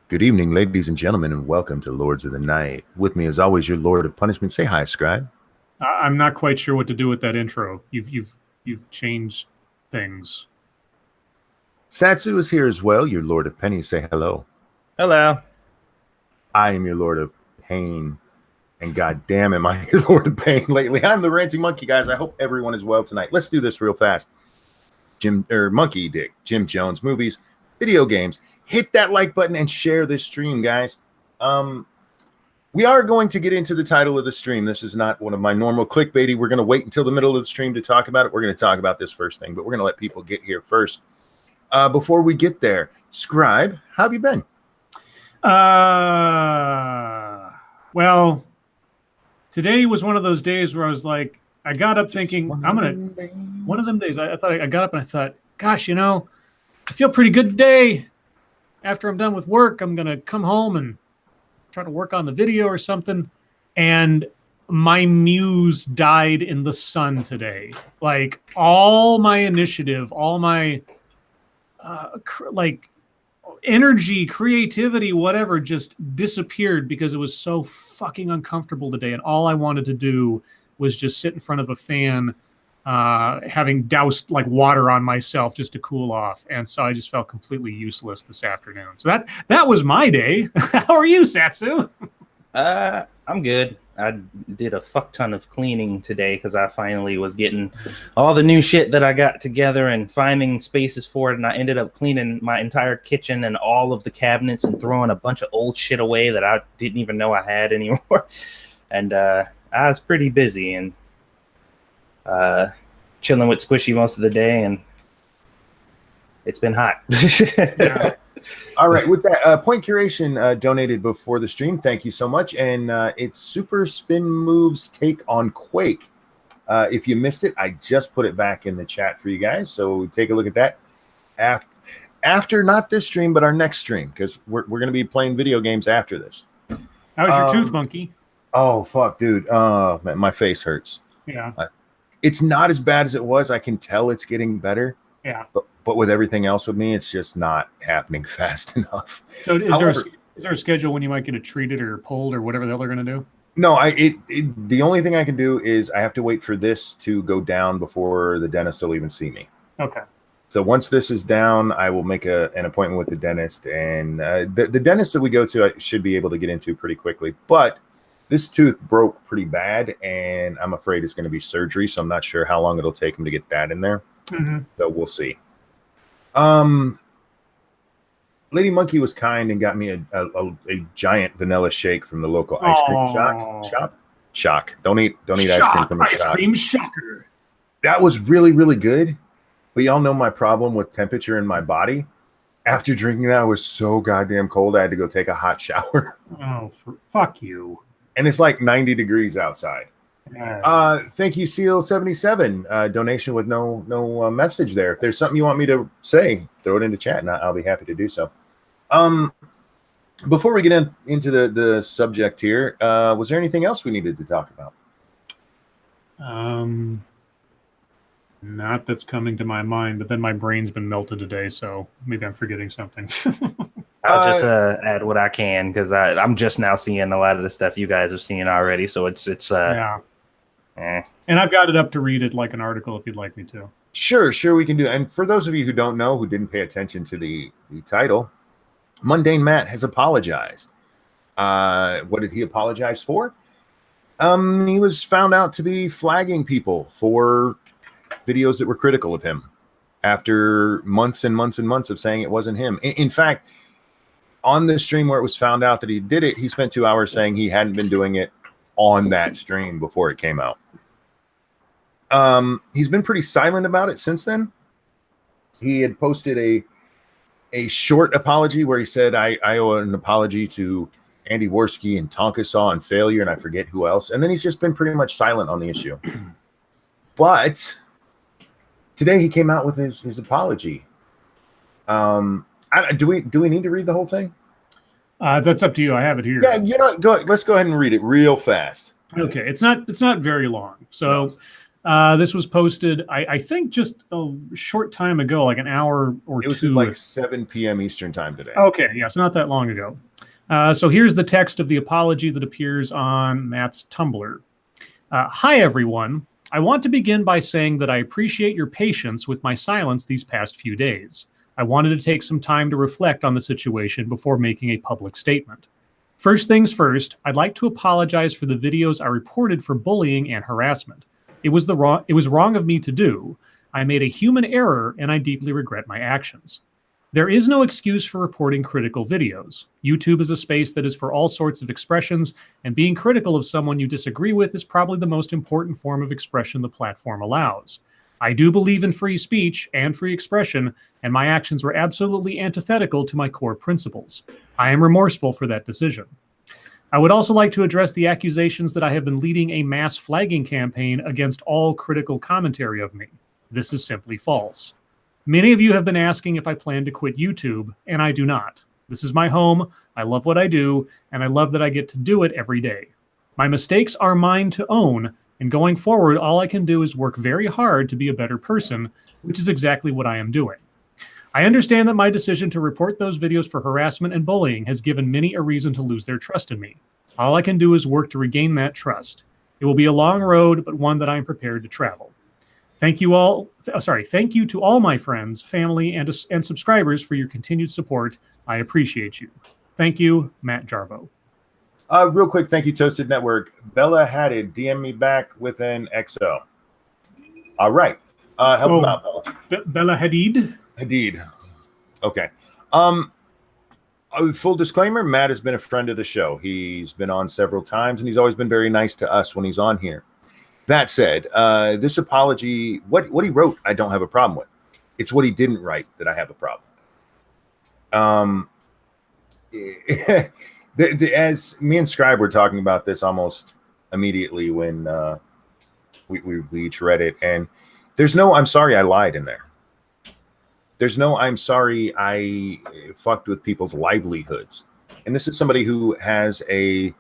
Good evening, ladies and gentlemen, and welcome to Lords of the Night. With me, as always, your Lord of Punishment. Say hi, Scribe. I'm not quite sure what to do with that intro. You've changed things. Satsu is here as well, your Lord of Penny. Say hello. Hello. I am your Lord of Pain, and god damn am I your Lord of Pain lately. I'm the Ranting Monkey, guys. I hope everyone is well tonight. Let's do this real fast. Monkey Dick, Jim Jones movies, video games. Hit that like button and share this stream, guys. We are going to get into the title of the stream. This is not one of my normal clickbaity. We're going to wait until the middle of the stream to talk about it. We're going to talk about this first thing, but we're going to let people get here first. Before we get there, Scribe, how have you been? Well, today was one of those days where I was like, I got up thinking, one of them days, I thought I got up and I thought, gosh, I feel pretty good today. After I'm done with work, I'm going to come home and try to work on the video or something. And my muse died in the sun today. Like all my initiative, all my energy, creativity, whatever, just disappeared because it was so fucking uncomfortable today. And all I wanted to do was just sit in front of a fan, having doused like water on myself just to cool off. And so I just felt completely useless this afternoon. So that was my day. How are you, Satsu? I'm good. I did a fuck ton of cleaning today because I finally was getting all the new shit that I got together and finding spaces for it. And I ended up cleaning my entire kitchen and all of the cabinets and throwing a bunch of old shit away that I didn't even know I had anymore. And I was pretty busy and chilling with Squishy most of the day, and it's been hot. Yeah. All right, with that, Point Curation donated before the stream. Thank you so much. And it's Super Spin Moves take on Quake. If you missed it, I just put it back in the chat for you guys. So take a look at that after not this stream, but our next stream, because we're going to be playing video games after this. How's your tooth, monkey? Oh, fuck, dude. Man, my face hurts. Yeah. It's not as bad as it was. I can tell it's getting better. Yeah. But with everything else with me, it's just not happening fast enough. So is there a schedule when you might get it treated or pulled or whatever the hell they're going to do? No, the only thing I can do is I have to wait for this to go down before the dentist will even see me. Okay. So once this is down, I will make an appointment with the dentist. And the dentist that we go to, I should be able to get into pretty quickly. But this tooth broke pretty bad, and I'm afraid it's going to be surgery. So I'm not sure how long it'll take him to get that in there. Mm-hmm. So we'll see. Lady Monkey was kind and got me a giant vanilla shake from the local ice cream shop. Don't eat ice cream from a shop. Ice cream shocker. That was really, really good. But y'all know my problem with temperature in my body. After drinking that, I was so goddamn cold. I had to go take a hot shower. Oh, fuck you. And it's like 90 degrees outside. Thank you, Seal77. Donation with no message there. If there's something you want me to say, throw it into chat, and I'll be happy to do so. Before we get into the subject here, was there anything else we needed to talk about? Not that's coming to my mind, but then my brain's been melted today, so maybe I'm forgetting something. I'll just add what I can because I'm just now seeing a lot of the stuff you guys have seen already. So it's yeah. And I've got it up to read it like an article if you'd like me to. Sure, we can do. And for those of you who don't know, who didn't pay attention to the title, MundaneMatt has apologized. What did he apologize for? He was found out to be flagging people for videos that were critical of him after months and months and months of saying it wasn't him. In fact, on the stream where it was found out that he did it, he spent 2 hours saying he hadn't been doing it on that stream before it came out. He's been pretty silent about it since then. He had posted a short apology where he said, I owe an apology to Andy Worski and Tonka Saw and Failure, and I forget who else. And then he's just been pretty much silent on the issue. But today he came out with his apology. Do we need to read the whole thing? That's up to you. I have it here. Yeah, let's go ahead and read it real fast. Okay, it's not very long. So This was posted, I think, just a short time ago, like an hour or two. It was at like 7 p.m. Eastern time today. Okay, yeah, so not that long ago. So here's the text of the apology that appears on Matt's Tumblr. Hi, everyone. I want to begin by saying that I appreciate your patience with my silence these past few days. I wanted to take some time to reflect on the situation before making a public statement. First things first, I'd like to apologize for the videos I reported for bullying and harassment. It was wrong of me to do. I made a human error, and I deeply regret my actions. There is no excuse for reporting critical videos. YouTube is a space that is for all sorts of expressions, and being critical of someone you disagree with is probably the most important form of expression the platform allows. I do believe in free speech and free expression, and my actions were absolutely antithetical to my core principles. I am remorseful for that decision. I would also like to address the accusations that I have been leading a mass flagging campaign against all critical commentary of me. This is simply false. Many of you have been asking if I plan to quit YouTube, and I do not. This is my home, I love what I do, and I love that I get to do it every day. My mistakes are mine to own, and going forward, all I can do is work very hard to be a better person, which is exactly what I am doing. I understand that my decision to report those videos for harassment and bullying has given many a reason to lose their trust in me. All I can do is work to regain that trust. It will be a long road, but one that I am prepared to travel. Thank you to all my friends, family, and subscribers for your continued support. I appreciate you. Thank you, Matt Jarbo. Real quick, thank you, Toasted Network. Bella Hatted, DM me back with an XO. All right. Help him out, Bella. Bella Hadid? Hadid. Okay. Full disclaimer, Matt has been a friend of the show. He's been on several times, and he's always been very nice to us when he's on here. That said, this apology, what he wrote, I don't have a problem with. It's what he didn't write that I have a problem with. As me and Scribe were talking about this almost immediately when we each read it, and there's no "I'm sorry I lied" in there. There's no "I'm sorry I fucked with people's livelihoods." And this is somebody who has a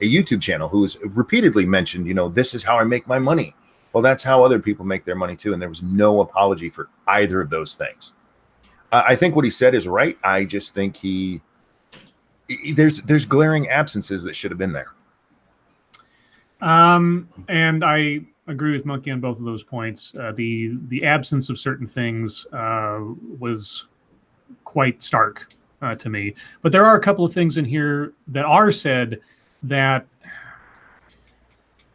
YouTube channel who has repeatedly mentioned, this is how I make my money. Well, that's how other people make their money too. And there was no apology for either of those things. I think what he said is right. I just think there's glaring absences that should have been there. And I agree with Monkey on both of those points. The absence of certain things was quite stark to me. But there are a couple of things in here that are said that,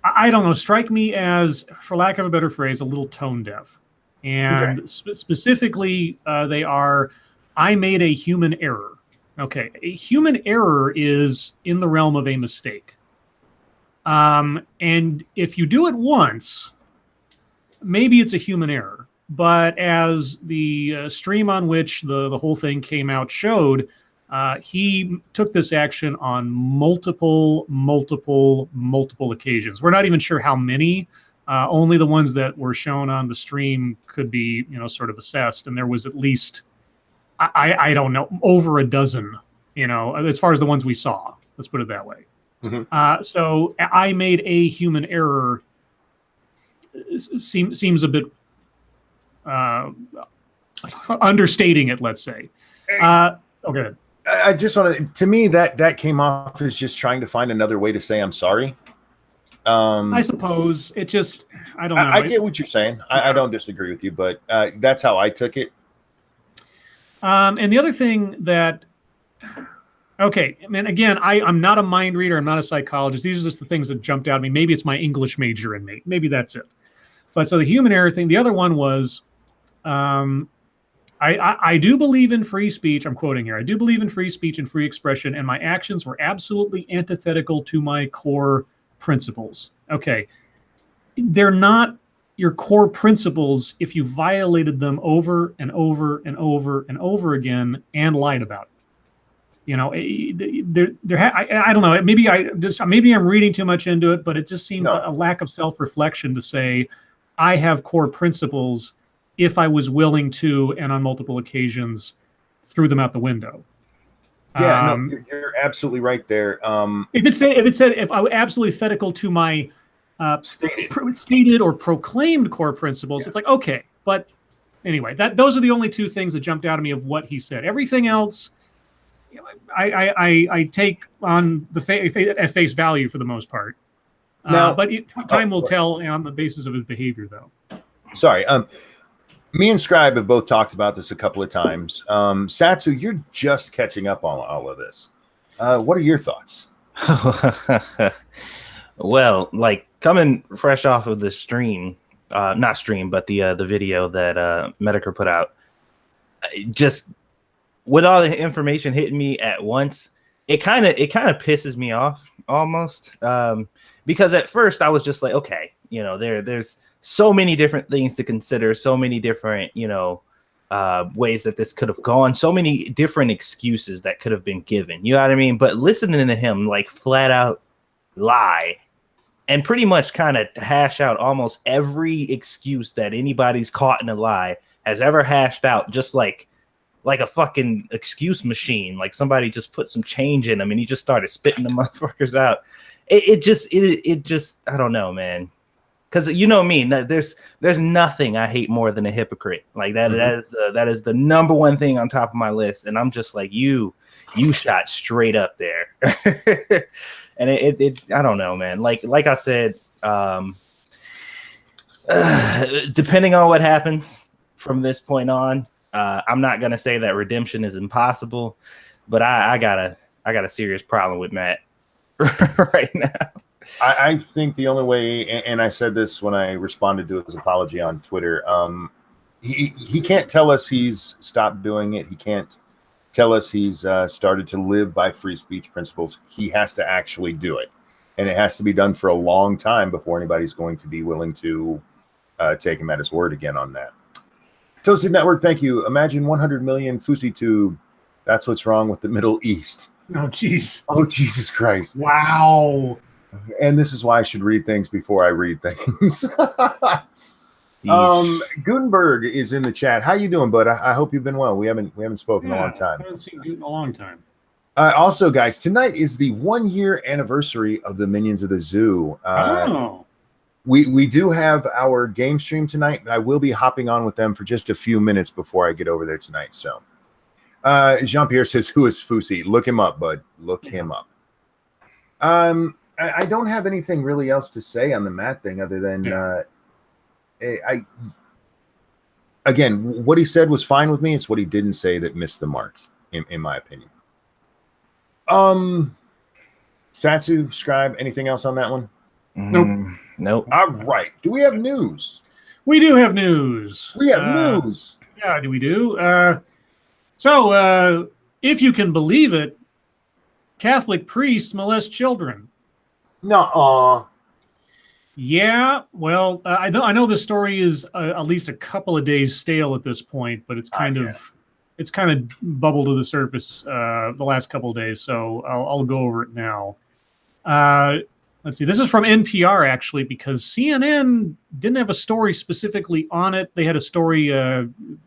I don't know, strike me as, for lack of a better phrase, a little tone deaf. And okay. Specifically, they are, I made a human error. Okay, a human error is in the realm of a mistake. And if you do it once, maybe it's a human error. But as the stream on which the whole thing came out showed, he took this action on multiple occasions. We're not even sure how many. Only the ones that were shown on the stream could be, sort of assessed. And there was at least, I don't know, over a dozen, as far as the ones we saw. Let's put it that way. Mm-hmm. So I made a human error seems a bit understating it, let's say. Okay. I just want to me, that came off as just trying to find another way to say I'm sorry. I suppose it just, I don't know. I get what you're saying. I don't disagree with you, but that's how I took it. And the other thing that, okay, I mean, again, I'm not a mind reader. I'm not a psychologist. These are just the things that jumped out at me. Maybe it's my English major in me. Maybe that's it. But so the human error thing, the other one was, I do believe in free speech. I'm quoting here. I do believe in free speech and free expression, and my actions were absolutely antithetical to my core principles. Okay. They're not your core principles if you violated them over and over and over and over again and lied about it. I don't know. Maybe I'm reading too much into it, but it just seems a lack of self-reflection to say I have core principles if I was willing to, and on multiple occasions, threw them out the window. Yeah, you're absolutely right there. If it said if I was absolutely antithetical to my stated or proclaimed core principles. It's like, okay, but anyway, those are the only two things that jumped out at me of what he said. Everything else, I take on the at face value for the most part. Now, but time will tell on the basis of his behavior, though. Sorry. Me and Scribe have both talked about this a couple of times. Satsu, you're just catching up on all of this. What are your thoughts? Well, like coming fresh off of the stream, not stream, but the video that Medicare put out, just with all the information hitting me at once, it kind of pisses me off almost. Because at first I was just like, okay, there's so many different things to consider, so many different, ways that this could have gone, so many different excuses that could have been given. You know what I mean? But listening to him like flat out lie and pretty much kind of hash out almost every excuse that anybody's caught in a lie has ever hashed out, just like a fucking excuse machine. Like somebody just put some change in him and he just started spitting the motherfuckers out. It just I don't know, man. Because you know me, there's nothing I hate more than a hypocrite. Like that. Mm-hmm. that is the number one thing on top of my list. And I'm just like, you shot straight up there. And it I don't know, man. Like I said, depending on what happens from this point on, I'm not gonna say that redemption is impossible, but I got a serious problem with Matt right now. I think the only way, and I said this when I responded to his apology on Twitter, he can't tell us he's stopped doing it. He can't tell us he's started to live by free speech principles. He has to actually do it. And it has to be done for a long time before anybody's going to be willing to take him at his word again on that. Toasted Network, thank you. Imagine 100 million Fusi tube. That's what's wrong with the Middle East. Oh, jeez. Oh, Jesus Christ. Wow. And this is why I should read things before I read things. Gutenberg is in the chat. How you doing, bud? I hope you've been well. We haven't spoken in a long time. I haven't seen Guten in a long time. Also, guys, tonight is the 1-year anniversary of the Minions of the Zoo. We do have our game stream tonight, but I will be hopping on with them for just a few minutes before I get over there tonight. So, Jean-Pierre says, "Who is Fusi? Look him up, bud. Look him up." I don't have anything really else to say on the Matt thing other than again, what he said was fine with me. It's what he didn't say that missed the mark, in my opinion. Satsu, Scribe, anything else on that one? Nope. All right. Do we have news? We do have news. We have news. Yeah, we do. So, if you can believe it, Catholic priests molest children. No. Yeah, well, I know the story is at least a couple of days stale at this point, but it's kind of bubbled to the surface the last couple of days, so I'll go over it now. Let's see. This is from NPR actually, because CNN didn't have a story specifically on it. They had a story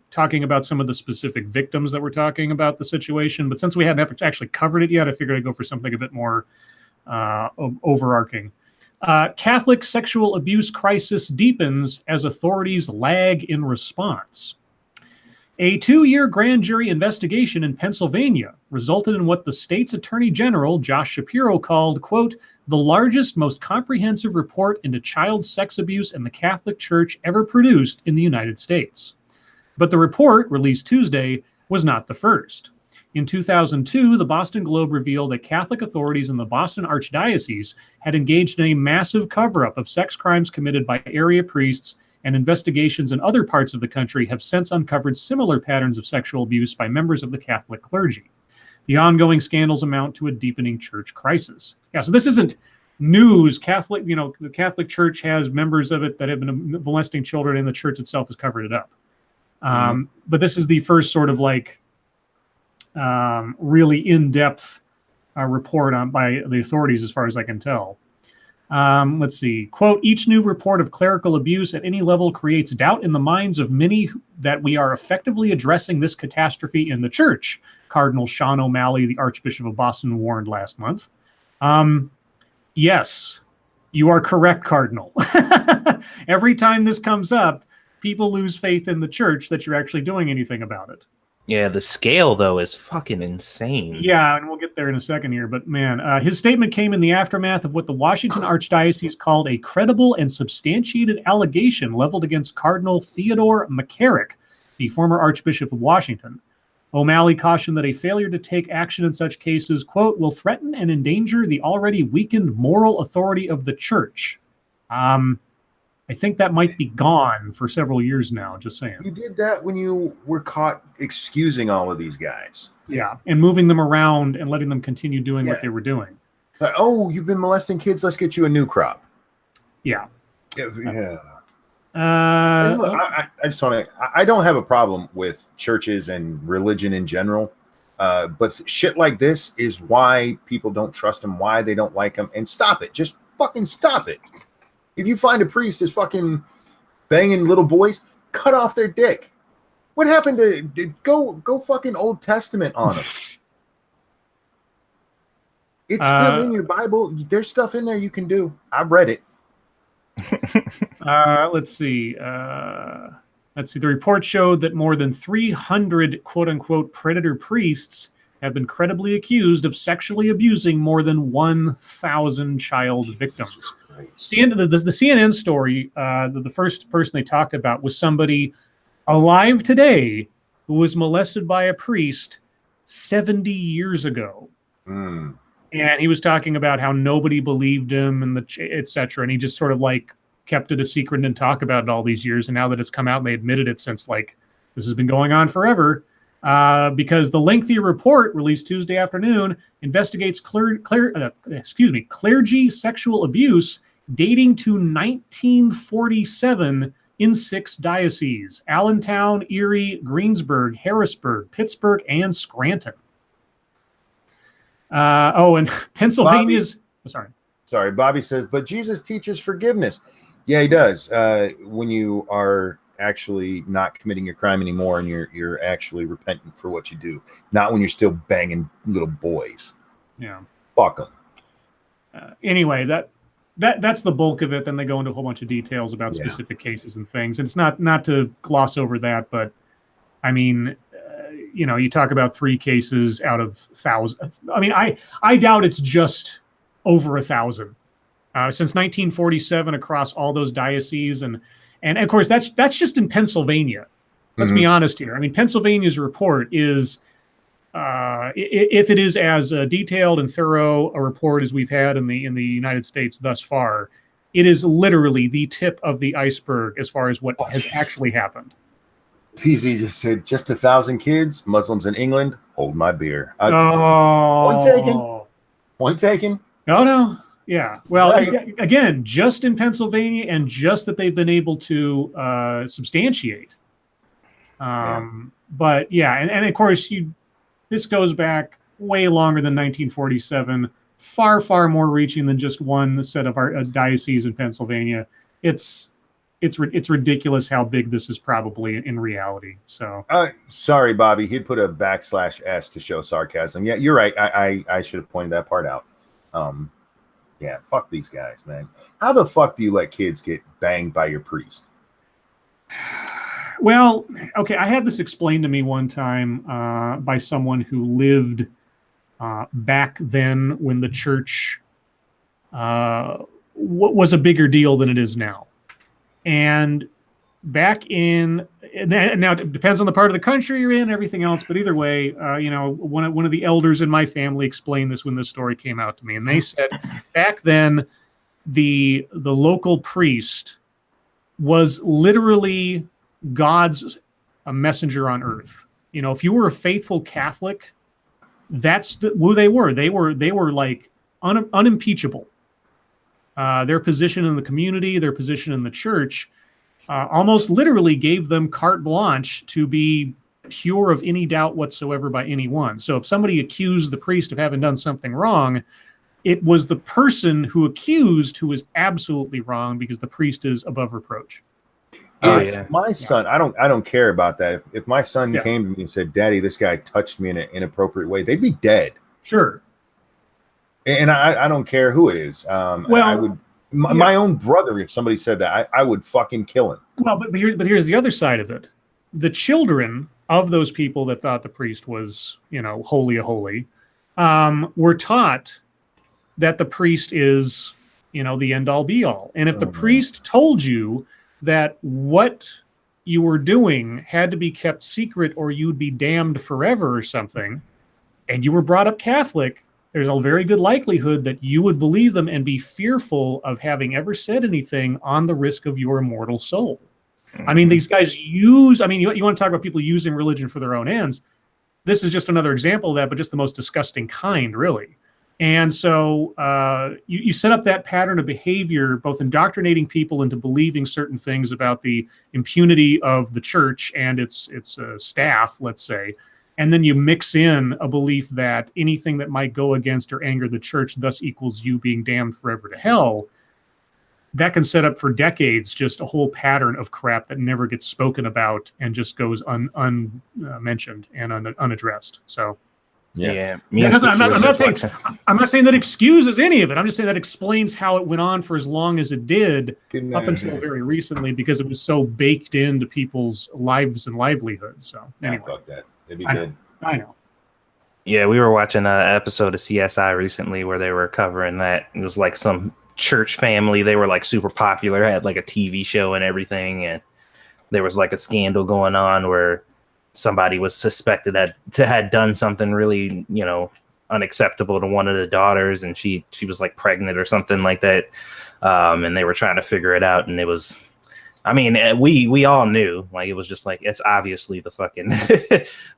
talking about some of the specific victims that were talking about the situation, but since we hadn't actually covered it yet, I figured I'd go for something a bit more overarching. Catholic sexual abuse crisis deepens as authorities lag in response. A 2-year grand jury investigation in Pennsylvania resulted in what the state's attorney general, Josh Shapiro, called, quote, the largest, most comprehensive report into child sex abuse in the Catholic Church ever produced in the United States. But the report, released Tuesday, was not the first. In 2002, the Boston Globe revealed that Catholic authorities in the Boston Archdiocese had engaged in a massive cover-up of sex crimes committed by area priests, and investigations in other parts of the country have since uncovered similar patterns of sexual abuse by members of the Catholic clergy. The ongoing scandals amount to a deepening church crisis. Yeah, so this isn't news. The Catholic Church has members of it that have been molesting children, and the church itself has covered it up. But this is the first sort of really in-depth report by the authorities, as far as I can tell. Let's see. Quote, each new report of clerical abuse at any level creates doubt in the minds of many that we are effectively addressing this catastrophe in the church, Cardinal Sean O'Malley, the Archbishop of Boston, warned last month. Yes, You are correct, Cardinal. Every time this comes up, people lose faith in the church that you're actually doing anything about it. Yeah, the scale, though, is fucking insane. Yeah, and we'll get there in a second here. But, man, his statement came in the aftermath of what the Washington Archdiocese called a credible and substantiated allegation leveled against Cardinal Theodore McCarrick, the former Archbishop of Washington. O'Malley cautioned that a failure to take action in such cases, quote, will threaten and endanger the already weakened moral authority of the church. I think that might be gone for several years now, just saying. You did that when you were caught excusing all of these guys. Yeah, and moving them around and letting them continue doing what they were doing. Oh, you've been molesting kids. Let's get you a new crop. Yeah. Yeah. Look, I just want to. I don't have a problem with churches and religion in general, but shit like this is why people don't trust them, why they don't like them, and stop it. Just fucking stop it. If you find a priest is fucking banging little boys, cut off their dick. What happened to go fucking Old Testament on them? It's still in your Bible. There's stuff in there you can do. I've read it. Let's see. The report showed that more than 300 quote-unquote predator priests have been credibly accused of sexually abusing more than 1,000 child victims. The CNN story, the first person they talked about was somebody alive today who was molested by a priest 70 years ago. Mm. And he was talking about how nobody believed him and et cetera. And he just sort of like kept it a secret and didn't talk about it all these years. And now that it's come out and they admitted it, since like this has been going on forever, because the lengthy report released Tuesday afternoon investigates clergy sexual abuse dating to 1947 in 6 dioceses: Allentown, Erie, Greensburg, Harrisburg, Pittsburgh, and Scranton. And Pennsylvania's... Sorry, Bobby says, but Jesus teaches forgiveness. Yeah, he does. When you are actually not committing your crime anymore and you're actually repentant for what you do, not when you're still banging little boys. Yeah. Fuck them. Anyway, that's the bulk of it. Then they go into a whole bunch of details about specific cases and things. It's not to gloss over that, but I mean, you talk about 3 cases out of 1,000. I mean, I doubt it's just over 1,000 since 1947 across all those dioceses, and of course that's just in Pennsylvania. Let's be honest here. I mean, Pennsylvania's report is, if it is as detailed and thorough a report as we've had in the United States thus far, it is literally the tip of the iceberg as far as what has actually happened. PZ just said, just 1,000 kids, Muslims in England, hold my beer. Point taken. No. Yeah. Well, again, just in Pennsylvania, and just that they've been able to substantiate. But yeah, and of course, this goes back way longer than 1947, far, far more reaching than just one set of our dioceses in Pennsylvania. It's ridiculous how big this is probably in reality. So sorry, Bobby, he'd put a \S to show sarcasm. Yeah, you're right. I should have pointed that part out. Yeah, fuck these guys, man. How the fuck do you let kids get banged by your priest? Well, okay, I had this explained to me one time by someone who lived back then when the church was a bigger deal than it is now. And back in, now it depends on the part of the country you're in and everything else, but either way, one of the elders in my family explained this when this story came out to me. And they said back then, the local priest was literally God's messenger on earth. If you were a faithful Catholic, that's who they were. They were like unimpeachable. Their position in the community, their position in the church, almost literally gave them carte blanche to be pure of any doubt whatsoever by anyone. So if somebody accused the priest of having done something wrong, it was the person who accused who was absolutely wrong, because the priest is above reproach. My son, I don't care about that. If my son came to me and said, "Daddy, this guy touched me in an inappropriate way," they'd be dead. Sure. And I don't care who it is. I would My own brother, if somebody said that, I would fucking kill him. Well, but here's the other side of it. The children of those people that thought the priest was, holy, were taught that the priest is, the end all be all. And if the priest told you that what you were doing had to be kept secret or you'd be damned forever or something, and you were brought up Catholic, there's a very good likelihood that you would believe them and be fearful of having ever said anything on the risk of your immortal soul. I mean, these guys you want to talk about people using religion for their own ends. This is just another example of that, but just the most disgusting kind, really. And so you set up that pattern of behavior, both indoctrinating people into believing certain things about the impunity of the church and its staff, let's say, and then you mix in a belief that anything that might go against or anger the church thus equals you being damned forever to hell. That can set up for decades just a whole pattern of crap that never gets spoken about and just goes unmentioned and unaddressed. So, yeah. I'm not saying that excuses any of it. I'm just saying that explains how it went on for as long as it did up until very recently, because it was so baked into people's lives and livelihoods. So anyway, fuck that. It'd be good. I know. Yeah, we were watching an episode of CSI recently where they were covering that. It was like some church family. They were like super popular, had like a TV show and everything, and there was like a scandal going on where somebody was suspected to had done something really, unacceptable to one of the daughters, and she was like pregnant or something like that, and they were trying to figure it out, and it was, I mean, we all knew, like, it was just like, it's obviously the fucking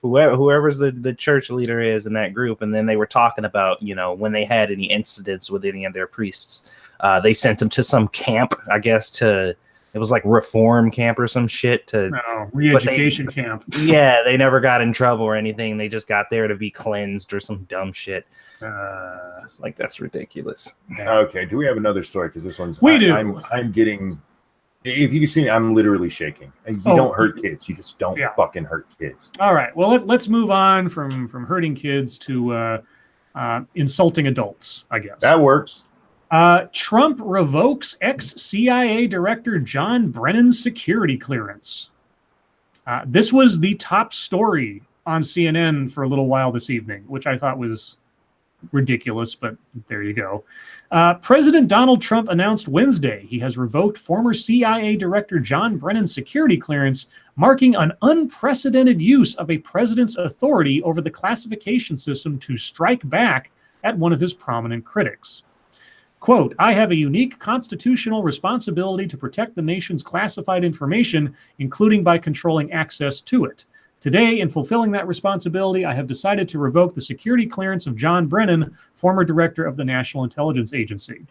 whoever's the church leader is in that group. And then they were talking about, when they had any incidents with any of their priests, they sent them to some camp, I guess, it was like reform camp or some shit re-education camp. Yeah, they never got in trouble or anything. They just got there to be cleansed or some dumb shit. Like, that's ridiculous. Okay, do we have another story? Because this one's I'm getting. If you can see me, I'm literally shaking. And you don't hurt kids. You just don't fucking hurt kids. All right. Well, let's move on from hurting kids to insulting adults, I guess. That works. Trump revokes ex-CIA Director John Brennan's security clearance. This was the top story on CNN for a little while this evening, which I thought was ridiculous, but there you go. President Donald Trump announced Wednesday he has revoked former CIA Director John Brennan's security clearance, marking an unprecedented use of a president's authority over the classification system to strike back at one of his prominent critics. Quote, "I have a unique constitutional responsibility to protect the nation's classified information, including by controlling access to it. Today, in fulfilling that responsibility, I have decided to revoke the security clearance of John Brennan, former director of the Central Intelligence Agency.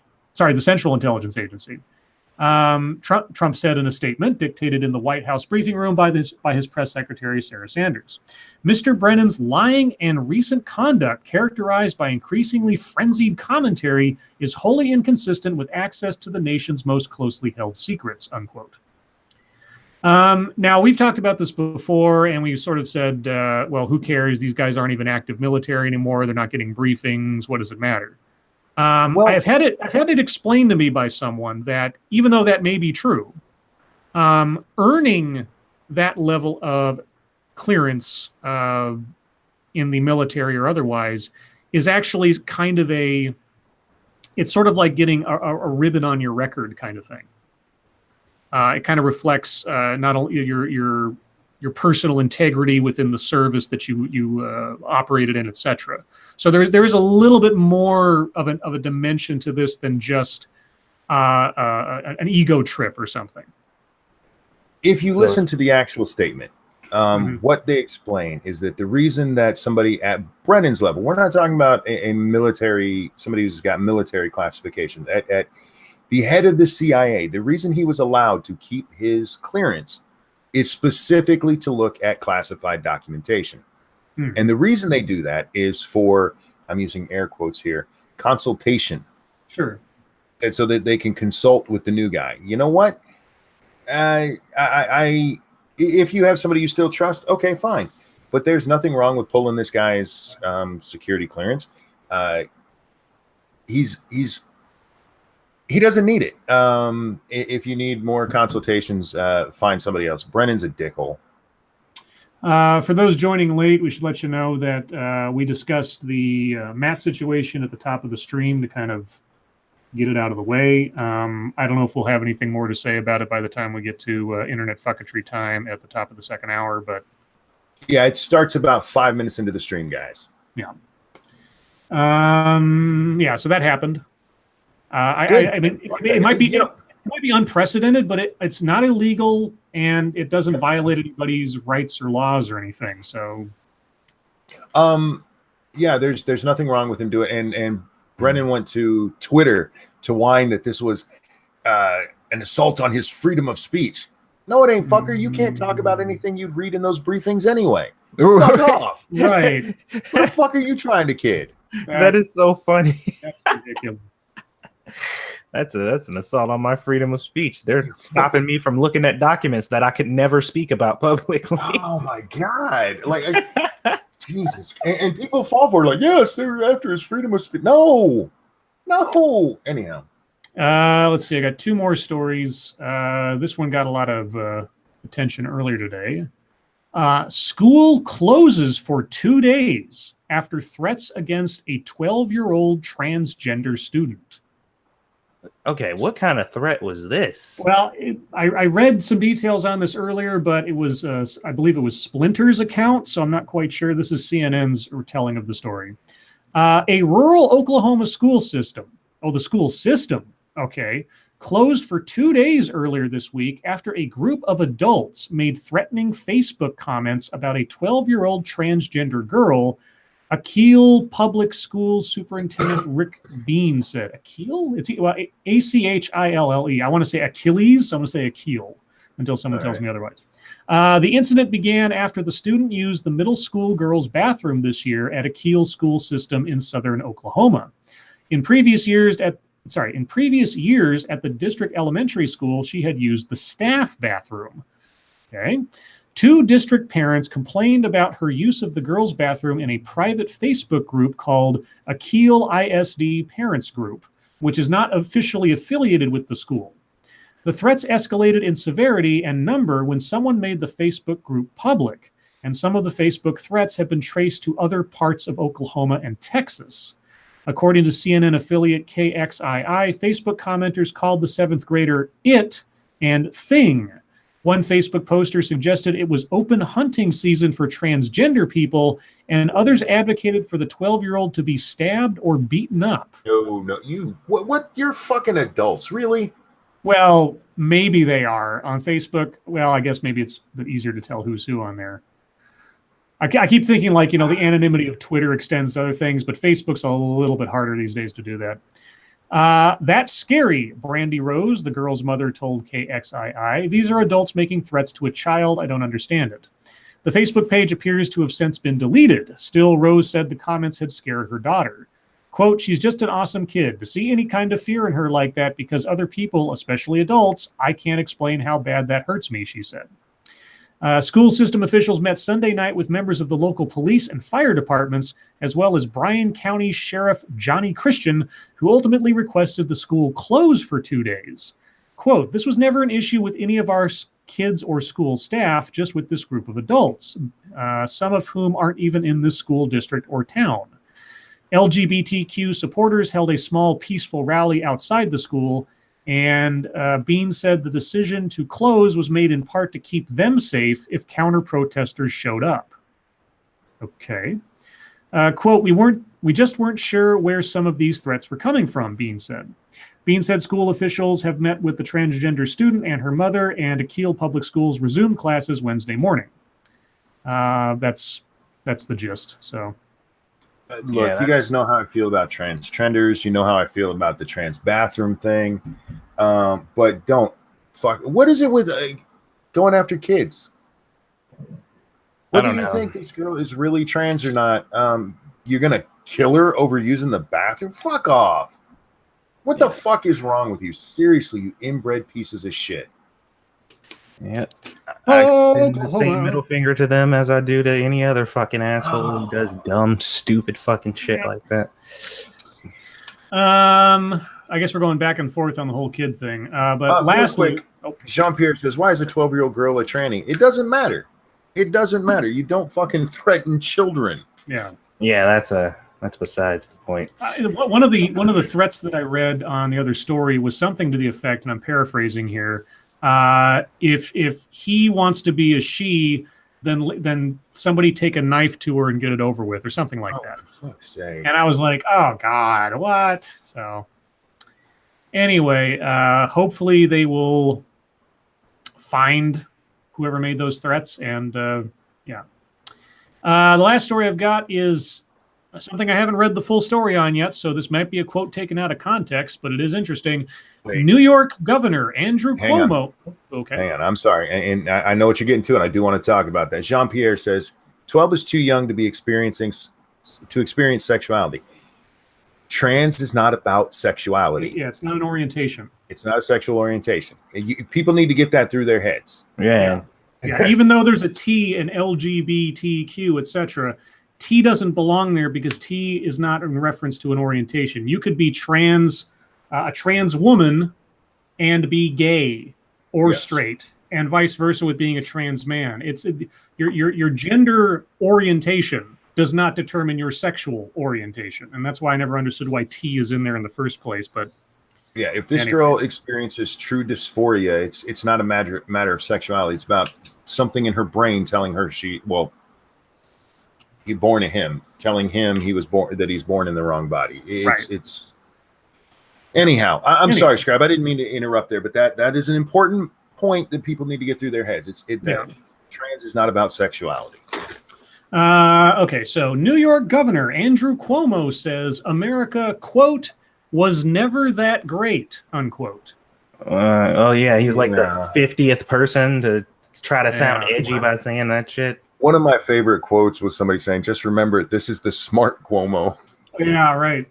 Trump said in a statement dictated in the White House briefing room by his press secretary, Sarah Sanders. Mr. Brennan's lying and recent conduct, characterized by increasingly frenzied commentary, is wholly inconsistent with access to the nation's most closely held secrets," unquote. Now, we've talked about this before, and we've sort of said, well, who cares? These guys aren't even active military anymore. They're not getting briefings. What does it matter? I've had it explained to me by someone that even though that may be true, earning that level of clearance in the military or otherwise is actually kind of it's sort of like getting a ribbon on your record kind of thing. It kind of reflects not only your personal integrity within the service that you operated in, etc. So there is a little bit more of a dimension to this than just an ego trip or something. If you listen to the actual statement, what they explain is that the reason that somebody at Brennan's level, we're not talking about a military, somebody who's got military classification, at the head of the CIA, the reason he was allowed to keep his clearance is specifically to look at classified documentation. And the reason they do that is for, I'm using air quotes here, consultation. Sure. And so that they can consult with the new guy. You know what? If you have somebody you still trust, okay, fine. But there's nothing wrong with pulling this guy's He doesn't need it. If you need more consultations, find somebody else. Brennan's a dickhole. For those joining late, we should let you know that we discussed the Matt situation at the top of the stream to kind of get it out of the way. I don't know if we'll have anything more to say about it by the time we get to internet fucketry time at the top of the second hour, but yeah, it starts about 5 minutes into the stream, guys. Yeah. So that happened. I mean, it might be it might be unprecedented, but it's not illegal and it doesn't violate anybody's rights or laws or anything. So, yeah, there's nothing wrong with him doing it. And Brennan went to Twitter to whine that this was an assault on his freedom of speech. No, it ain't, fucker. You can't talk about anything you'd read in those briefings anyway. Fuck off. Right. What the fuck are you trying to kid? That is so funny. That's ridiculous. That's an assault on my freedom of speech. They're stopping me from looking at documents that I could never speak about publicly. Oh my god! Like, Jesus, and people fall for it. Like, yes, they're after his freedom of speech. No. Anyhow, let's see. I got two more stories. This one got a lot of attention earlier today. School closes for 2 days after threats against a 12-year-old transgender student. Okay, what kind of threat was this? Well, I read some details on this earlier, but it was, I believe it was Splinter's account, so I'm not quite sure. This is CNN's retelling of the story. A rural Oklahoma school system, closed for 2 days earlier this week after a group of adults made threatening Facebook comments about a 12-year-old transgender girl. Akil Public Schools Superintendent Rick Bean said. Akil? It's Achille. I want to say Achilles, so I'm going to say Akil until someone tells me otherwise. The incident began after the student used the middle school girls' bathroom this year at Akil School System in southern Oklahoma. In previous years at the district elementary school, she had used the staff bathroom. Okay. 2 district parents complained about her use of the girls' bathroom in a private Facebook group called Akil ISD Parents Group, which is not officially affiliated with the school. The threats escalated in severity and number when someone made the Facebook group public, and some of the Facebook threats have been traced to other parts of Oklahoma and Texas. According to CNN affiliate KXII, Facebook commenters called the 7th grader it and thing. One Facebook poster suggested it was open hunting season for transgender people, and others advocated for the 12-year-old to be stabbed or beaten up. No, what? You're fucking adults, really? Well, maybe they are on Facebook. Well, I guess maybe it's a bit easier to tell who's who on there. I keep thinking, like, the anonymity of Twitter extends to other things, but Facebook's a little bit harder these days to do that. That's scary, Brandy Rose, the girl's mother, told KXII. These are adults making threats to a child. I don't understand it. The Facebook page appears to have since been deleted. Still, Rose said the comments had scared her daughter. Quote, she's just an awesome kid. To see any kind of fear in her like that because other people, especially adults, I can't explain how bad that hurts me, she said. School system officials met Sunday night with members of the local police and fire departments, as well as Bryan County Sheriff Johnny Christian, who ultimately requested the school close for 2 days. Quote, this was never an issue with any of our kids or school staff, just with this group of adults, some of whom aren't even in this school district or town. LGBTQ supporters held a small peaceful rally outside the school, and Bean said the decision to close was made in part to keep them safe if counter-protesters showed up. Okay. Quote, we just weren't sure where some of these threats were coming from, Bean said. Bean said school officials have met with the transgender student and her mother, and Akil Public Schools resumed classes Wednesday morning. That's the gist, so... Look, you guys know how I feel about transgenders. You know how I feel about the trans bathroom thing. But don't fuck. What is it with going after kids? What do you think this girl is really trans or not? You're going to kill her over using the bathroom? Fuck off. What the fuck is wrong with you? Seriously, you inbred pieces of shit. Yeah. I extend the same middle finger to them as I do to any other fucking asshole who does dumb, stupid fucking shit like that. I guess we're going back and forth on the whole kid thing. But Real lastly, quick, Jean-Pierre says, why is a 12-year-old girl a tranny? It doesn't matter. It doesn't matter. You don't fucking threaten children. yeah. That's besides the point. One of the threats that I read on the other story was something to the effect, and I'm paraphrasing here. If he wants to be a she, then somebody take a knife to her and get it over with, or something like that. For fuck's sake. And I was like, oh God, what? So anyway, hopefully they will find whoever made those threats. And yeah. The last story I've got is something I haven't read the full story on yet, so this might be a quote taken out of context, but it is interesting. Wait. New York Governor Andrew Cuomo. Okay. Hang on. I'm sorry. And I know what you're getting to, and I do want to talk about that. Jean-Pierre says 12 is too young to experience sexuality. Trans is not about sexuality. Yeah, it's not an orientation. It's not a sexual orientation. People need to get that through their heads. Yeah. Even though there's a T in LGBTQ, etc., T doesn't belong there because T is not in reference to an orientation. You could be a trans woman and be gay or straight, and vice versa with being a trans man. It's your gender orientation does not determine your sexual orientation, and that's why I never understood why T is in there in the first place. But yeah, if this girl experiences true dysphoria, it's not a matter of sexuality. It's about something in her brain telling her he born to him, telling him he's born in the wrong body. It's anyhow. I'm sorry, Scribe. I didn't mean to interrupt there, but that is an important point that people need to get through their heads. Trans is not about sexuality. Okay, so New York Governor Andrew Cuomo says America, quote, was never that great, unquote. He's like the 50th person to try to sound edgy by saying that shit. One of my favorite quotes was somebody saying, just remember, this is the smart Cuomo. Yeah, right.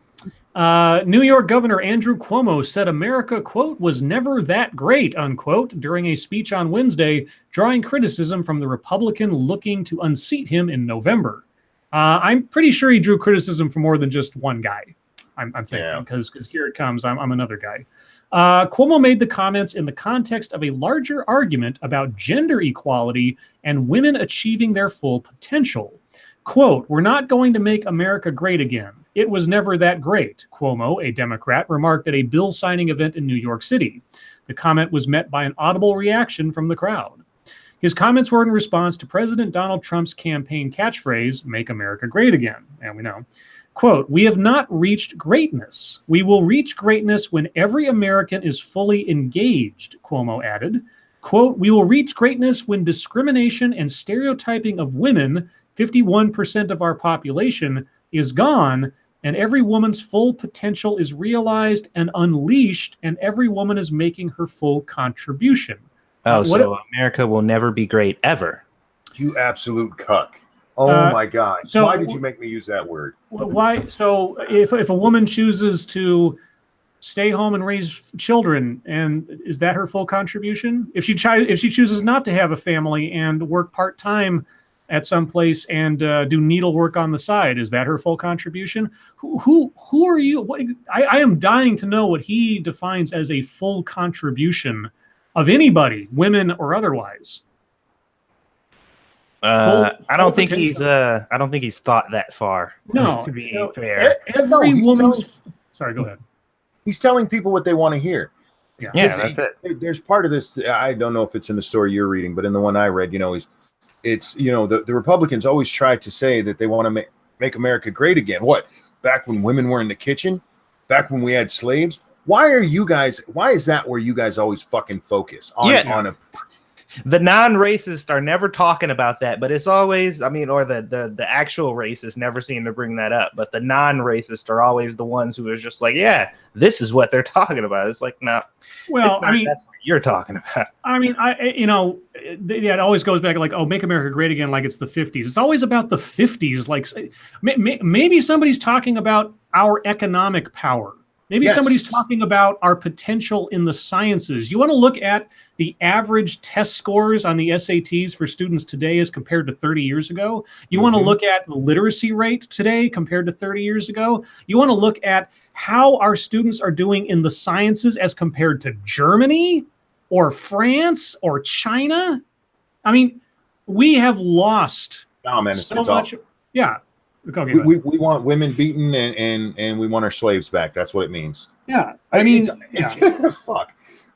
New York Governor Andrew Cuomo said America, quote, was never that great, unquote, during a speech on Wednesday, drawing criticism from the Republican looking to unseat him in November. I'm pretty sure he drew criticism from more than just one guy, I'm thinking, because here it comes, I'm another guy. Cuomo made the comments in the context of a larger argument about gender equality and women achieving their full potential. Quote, we're not going to make America great again. It was never that great, Cuomo, a Democrat, remarked at a bill signing event in New York City. The comment was met by an audible reaction from the crowd. His comments were in response to President Donald Trump's campaign catchphrase, Make America Great Again. And we know. Quote, we have not reached greatness. We will reach greatness when every American is fully engaged, Cuomo added. Quote, we will reach greatness when discrimination and stereotyping of women, 51% of our population, is gone, and every woman's full potential is realized and unleashed, and every woman is making her full contribution. So America will never be great, ever. You absolute cuck. Oh my God. So why did you make me use that word? Why? So if a woman chooses to stay home and raise children, and is that her full contribution? If she chooses not to have a family and work part-time at some place and do needlework on the side, is that her full contribution? Who are you? I am dying to know what he defines as a full contribution of anybody, women or otherwise. I don't think he's thought that far. No, to be fair. Every woman's. Sorry, go ahead. He's telling people what they want to hear. Yeah, that's it. There's part of this. I don't know if it's in the story you're reading, but in the one I read, the Republicans always try to say that they want to make America great again. What? Back when women were in the kitchen? Back when we had slaves? Why is that where you guys always fucking focus on the non-racists are never talking about that, but it's always, or the actual racists never seem to bring that up, but the non-racists are always the ones who are just like, yeah, this is what they're talking about. It's like, no, well, that's what you're talking about. It always goes back like, oh, make America great again, like it's the 50s. It's always about the 50s. Like maybe somebody's talking about our economic power. Maybe somebody's talking about our potential in the sciences. You want to look at the average test scores on the SATs for students today as compared to 30 years ago. You want to look at the literacy rate today compared to 30 years ago. You want to look at how our students are doing in the sciences as compared to Germany or France or China. I mean, we have lost so much. Yeah. Okay, we want women beaten and we want our slaves back. That's what it means. Yeah. I mean, fuck.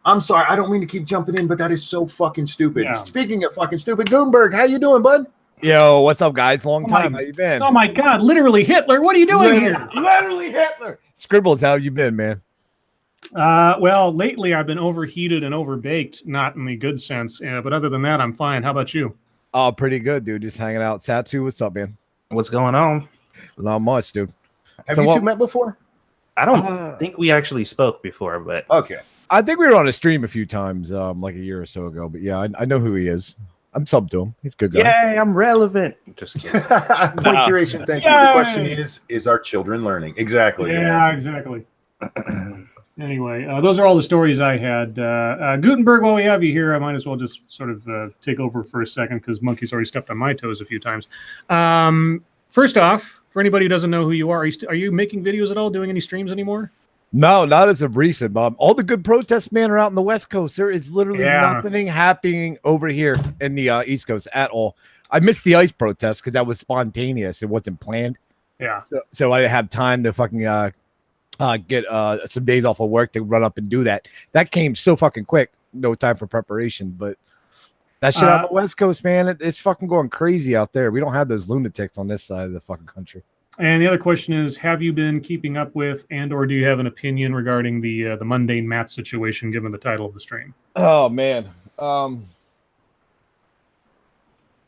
I'm sorry. I don't mean to keep jumping in, but that is so fucking stupid. Yeah. Speaking of fucking stupid, Gutenberg, how you doing, bud? Yo, what's up, guys? Long time. How you been? Oh my God! Literally Hitler. What are you doing here? Literally Hitler. Scribbles, how you been, man? Well, lately I've been overheated and overbaked, not in the good sense. But other than that, I'm fine. How about you? Oh, pretty good, dude. Just hanging out. Satsu, what's up, man? What's going on? Not much, dude. Have you two met before? I don't think we actually spoke before, but okay. I think we were on a stream a few times, like a year or so ago. But yeah, I know who he is. I'm sub to him. He's a good guy. Yay, I'm relevant. Just kidding. Point curation. Thank you. The question is our children learning? Exactly. Yeah, exactly. Anyway, those are all the stories I had. Gutenberg, while we have you here, I might as well just sort of take over for a second because Monkey's already stepped on my toes a few times. First off, for anybody who doesn't know who you are you making videos at all, doing any streams anymore? No, not as of recent, Bob. All the good protests, man, are out in the West Coast. There is literally nothing happening over here in the East Coast at all. I missed the ICE protest because that was spontaneous. It wasn't planned. Yeah. So I didn't have time to fucking get some days off of work to run up and do that. That came so fucking quick. No time for preparation. But that shit out on the West Coast, man, it's fucking going crazy out there. We don't have those lunatics on this side of the fucking country. And the other question is, have you been keeping up with or do you have an opinion regarding the MundaneMatt situation, given the title of the stream? Oh, man.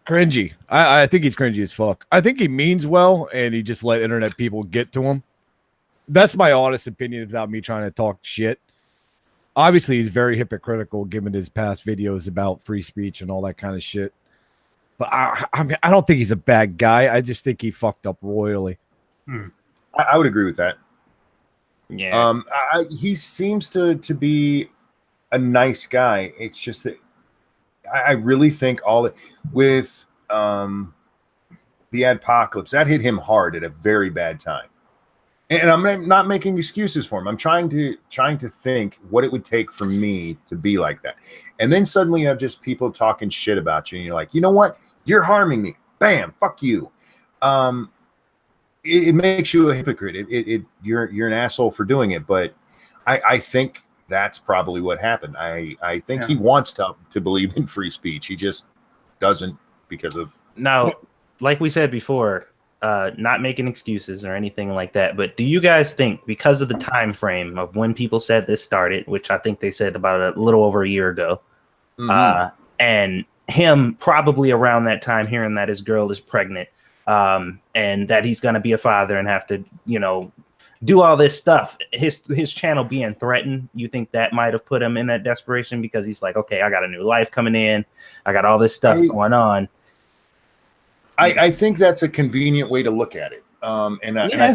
Cringy. I think he's cringy as fuck. I think he means well, and he just let internet people get to him. That's my honest opinion without me trying to talk shit. Obviously, he's very hypocritical given his past videos about free speech and all that kind of shit. But I mean, I don't think he's a bad guy. I just think he fucked up royally. I would agree with that. Yeah. He seems to be a nice guy. It's just that I really think with the apocalypse that hit him hard at a very bad time. And I'm not making excuses for him. I'm trying to think what it would take for me to be like that. And then suddenly you have just people talking shit about you, and you're like, you know what? You're harming me. Bam, fuck you. It makes you a hypocrite. You're an asshole for doing it. But I think that's probably what happened. I think he wants to believe in free speech. He just doesn't because of now, like we said before. Not making excuses or anything like that, but do you guys think because of the time frame of when people said this started, which I think they said about a little over a year ago, and him probably around that time hearing that his girl is pregnant, and that he's going to be a father and have to, do all this stuff, his channel being threatened, you think that might have put him in that desperation because he's like, okay, I got a new life coming in, I got all this stuff going on. I think that's a convenient way to look at it. And I think I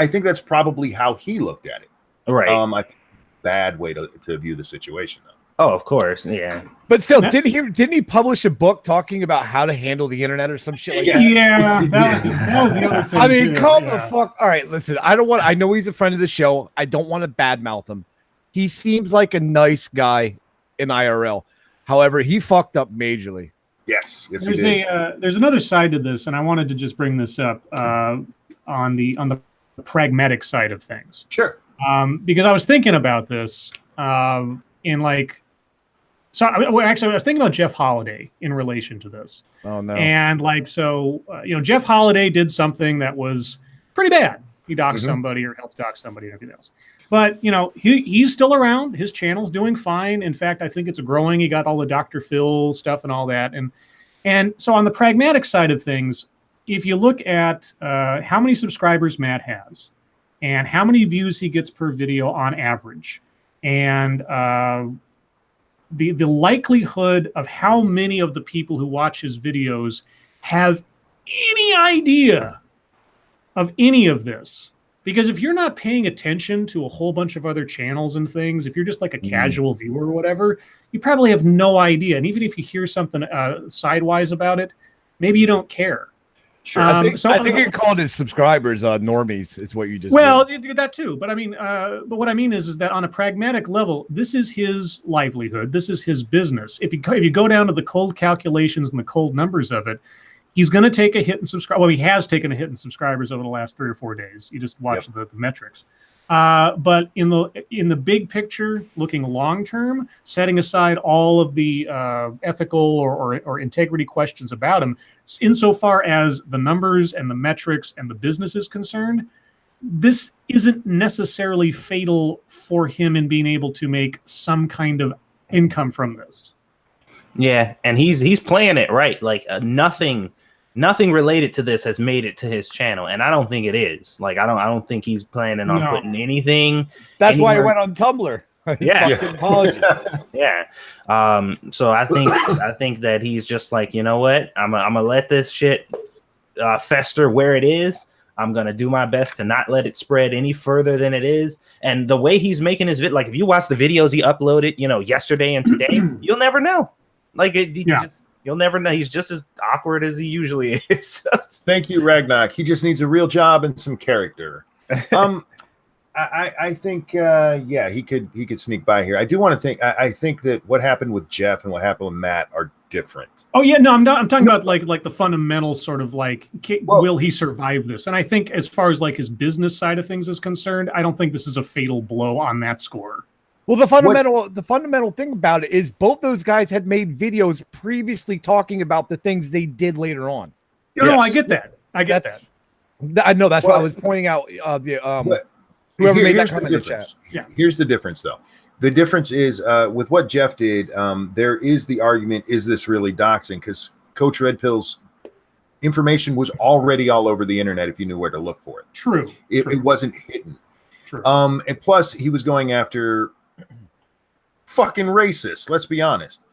think that's probably how he looked at it. Right. I think bad way to view the situation though. Oh, of course. Yeah. But still, didn't he publish a book talking about how to handle the internet or some shit like that? Yeah, that was the other thing. I mean, calm the fuck. All right, listen, I know he's a friend of the show. I don't want to badmouth him. He seems like a nice guy in IRL. However, he fucked up majorly. Yes, he did. There's another side to this, and I wanted to just bring this up on the pragmatic side of things. Sure. Because I was thinking about this I was thinking about Jeff Holiday in relation to this. Oh no. And Jeff Holiday did something that was pretty bad. He doxed somebody or helped dox somebody and everything else. But, he's still around. His channel's doing fine. In fact, I think it's growing. He got all the Dr. Phil stuff and all that. And so on the pragmatic side of things, if you look at how many subscribers Matt has and how many views he gets per video on average, and the likelihood of how many of the people who watch his videos have any idea of any of this. Because if you're not paying attention to a whole bunch of other channels and things, if you're just like a casual viewer or whatever, you probably have no idea. And even if you hear something sidewise about it, maybe you don't care. Sure. I think So it called his subscribers normies. Is what you just well, did. that too. But I mean, but what I mean is that on a pragmatic level, this is his livelihood. This is his business. If you go down to the cold calculations and the cold numbers of it, he's going to take a hit in subscribers. Well, he has taken a hit in subscribers over the last 3 or 4 days. You just watch the metrics. But in the big picture, looking long term, setting aside all of the ethical or integrity questions about him, insofar as the numbers and the metrics and the business is concerned, this isn't necessarily fatal for him in being able to make some kind of income from this. Yeah, and he's playing it right. Like nothing related to this has made it to his channel, and I don't think it is. Like I don't think he's planning on putting anything. That's why he went on Tumblr. Yeah. So I think that he's just like, you know what? I'm gonna let this shit fester where it is. I'm gonna do my best to not let it spread any further than it is. And the way he's making his vid, like if you watch the videos he uploaded, yesterday and today, you'll never know. Like you'll never know. He's just as awkward as he usually is. Thank you, Ragnar. He just needs a real job and some character. I think, he could sneak by here. I do want to think. I think that what happened with Jeff and what happened with Matt are different. Oh yeah, no, I'm talking about like the fundamental sort of like, will he survive this? And I think as far as like his business side of things is concerned, I don't think this is a fatal blow on that score. Well, the fundamental thing about it is both those guys had made videos previously talking about the things they did later on. No, I get that. I know that's what I was pointing out. Whoever made that comment in the chat. Yeah. Here's the difference, though. The difference is with what Jeff did. There is the argument: is this really doxing? Because Coach Red Pill's information was already all over the internet if you knew where to look for it. True. It wasn't hidden. True. And plus, he was going after fucking racist. Let's be honest.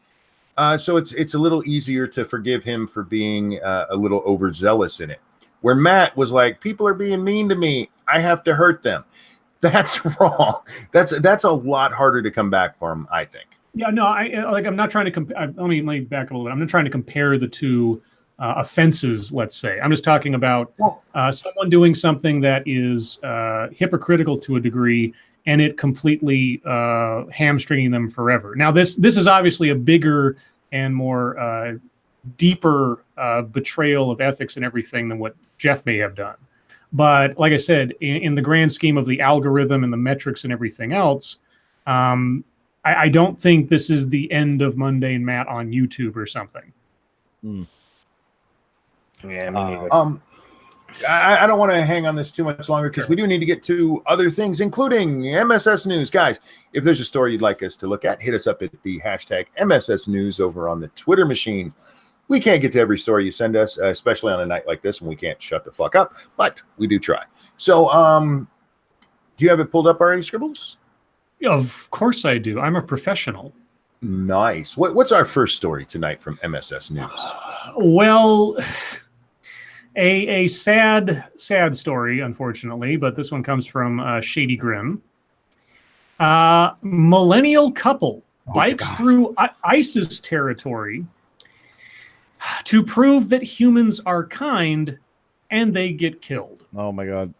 So it's a little easier to forgive him for being a little overzealous in it. Where Matt was like, people are being mean to me. I have to hurt them. That's wrong. That's a lot harder to come back from, I think. Yeah, no, I'm not trying to compare. Let me back up a little bit. I'm not trying to compare the two offenses, let's say. I'm just talking about someone doing something that is hypocritical to a degree, and it completely hamstringing them forever. Now, this is obviously a bigger and more deeper betrayal of ethics and everything than what Jeff may have done. But like I said, in the grand scheme of the algorithm and the metrics and everything else, I don't think this is the end of MundaneMatt on YouTube or something. Yeah, me neither. I don't want to hang on this too much longer because we do need to get to other things, including MSS News. Guys, if there's a story you'd like us to look at, hit us up at the hashtag MSS News over on the Twitter machine. We can't get to every story you send us, especially on a night like this when we can't shut the fuck up, but we do try. So, do you have it pulled up already, Scribbles? Yeah, of course I do. I'm a professional. Nice. What's our first story tonight from MSS News? Well, a sad story, unfortunately, but this one comes from Shady Grim. Millennial couple bikes through ISIS territory to prove that humans are kind, and they get killed. Oh my god!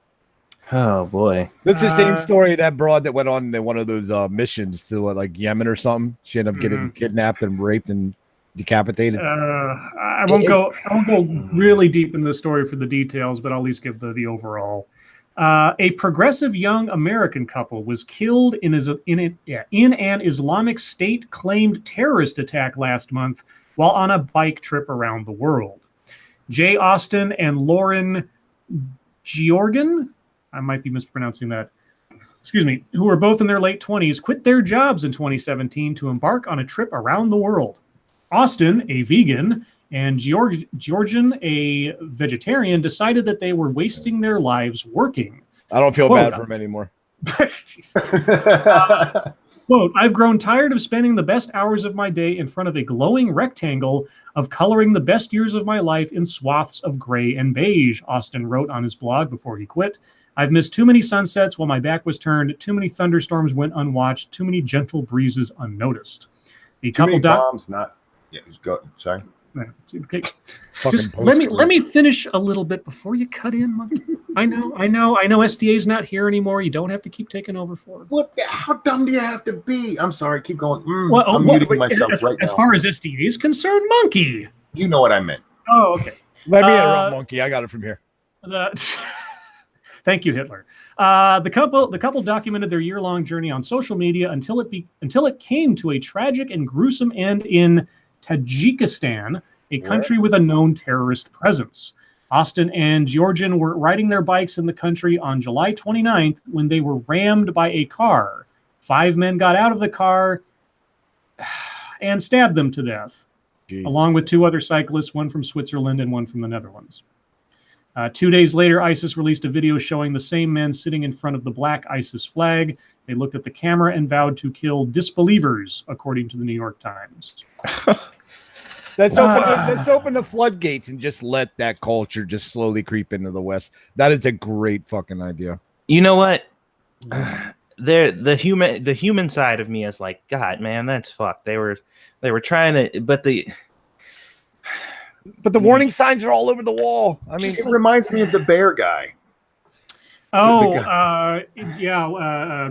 Oh boy! That's the same story that broad that went on in one of those missions to like Yemen or something. She ended up getting kidnapped and raped and decapitated. I won't go really deep in the story for the details, but I'll at least give the overall. A progressive young American couple was killed in an Islamic State claimed terrorist attack last month while on a bike trip around the world. Jay Austin and Lauren Georgan, I might be mispronouncing that, who were both in their late 20s, quit their jobs in 2017 to embark on a trip around the world. Austin, a vegan, and Georgian, a vegetarian, decided that they were wasting their lives working. I don't feel bad for him anymore. Quote, I've grown tired of spending the best hours of my day in front of a glowing rectangle of coloring the best years of my life in swaths of gray and beige, Austin wrote on his blog before he quit. I've missed too many sunsets while my back was turned, too many thunderstorms went unwatched, too many gentle breezes unnoticed. The too couple many bombs not... Yeah, go, sorry. Okay. Fucking Just let me finish a little bit before you cut in, Monkey. I know. SDA's not here anymore. You don't have to keep taking over for him. How dumb do you have to be? I'm sorry. Keep going. I'm muting myself right now. As far as SDA is concerned, Monkey. You know what I meant. Oh, okay. Let me interrupt, Monkey. I got it from here. Thank you, Hitler. The couple documented their year-long journey on social media until it came to a tragic and gruesome end in Tajikistan, a country with a known terrorist presence. Austin and Georgian were riding their bikes in the country on July 29th when they were rammed by a car. 5 men got out of the car and stabbed them to death, along with 2 other cyclists, one from Switzerland and one from the Netherlands. 2 days later, ISIS released a video showing the same men sitting in front of the black ISIS flag. They looked at the camera and vowed to kill disbelievers, according to the New York Times. Let's open the floodgates and just let that culture just slowly creep into the West. That is a great fucking idea. You know what? The human side of me is like, God, man, that's fucked. They were trying to, but the warning signs are all over the wall. I mean, it reminds me of the bear guy.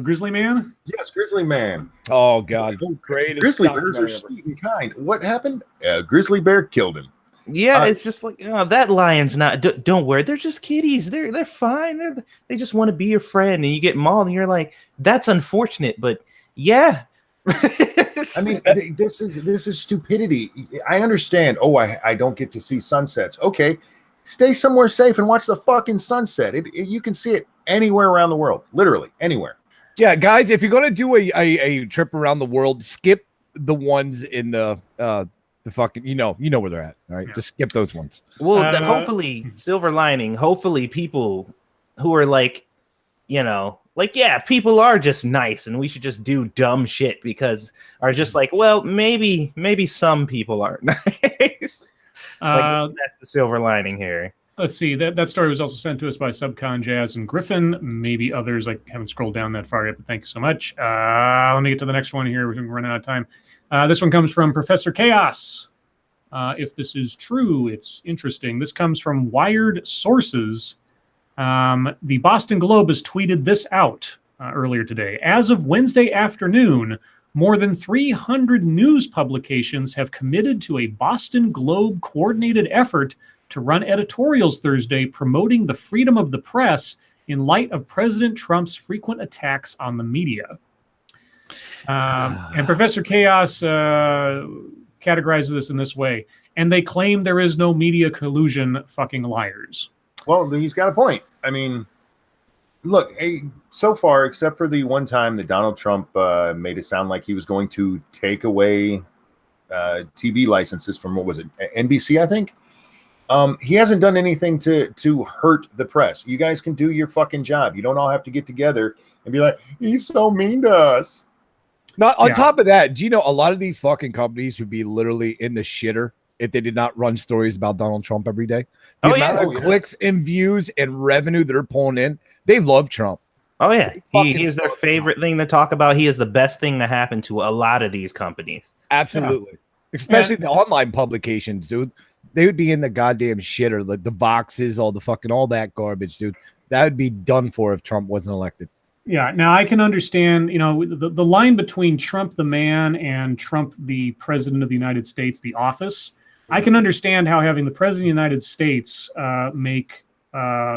Grizzly Man. Yes, Grizzly Man. Oh God, great. Grizzly bears are sweet and kind. What happened? A grizzly bear killed him. Yeah, it's just like, oh, that lion's not. Don't worry, they're just kitties. They're fine. They just want to be your friend, and you get mauled, and you're like, that's unfortunate, but yeah. I mean, this is stupidity. I understand. Oh, I don't get to see sunsets. Okay, stay somewhere safe and watch the fucking sunset. You can see it anywhere around the world, literally anywhere. Yeah, guys, if you're gonna do a trip around the world, skip the ones in the fucking you know where they're at. All right, just skip those ones. Well, hopefully, silver lining. Hopefully, people who are like, yeah, people are just nice, and we should just do dumb shit because are just like, well, maybe some people aren't nice. That's the silver lining here. Let's see. That story was also sent to us by Subcon Jazz and Griffin. Maybe others. I haven't scrolled down that far yet, but thank you so much. Let me get to the next one here. We're running out of time. This one comes from Professor Chaos. If this is true, it's interesting. This comes from Wired Sources. The Boston Globe has tweeted this out earlier today. As of Wednesday afternoon, more than 300 news publications have committed to a Boston Globe coordinated effort to run editorials Thursday promoting the freedom of the press in light of President Trump's frequent attacks on the media. And Professor Chaos categorizes this in this way. And they claim there is no media collusion, fucking liars. Well, he's got a point. I mean, look, so far, except for the one time that Donald Trump made it sound like he was going to take away TV licenses from, what was it, NBC, I think? He hasn't done anything to hurt the press. You guys can do your fucking job. You don't all have to get together and be like, he's so mean to us. Now, on top of that, do you know a lot of these fucking companies would be literally in the shitter if they did not run stories about Donald Trump every day? The amount of clicks and views and revenue they're pulling in, they love Trump. Oh, yeah. He is their favorite thing to talk about. He is the best thing to happen to a lot of these companies. Absolutely. Yeah. Especially the online publications, dude. They would be in the goddamn shitter, like the boxes, all that garbage, dude. That would be done for if Trump wasn't elected. Yeah. Now I can understand, the line between Trump the man and Trump the president of the United States, the office. I can understand how having the president of the United States make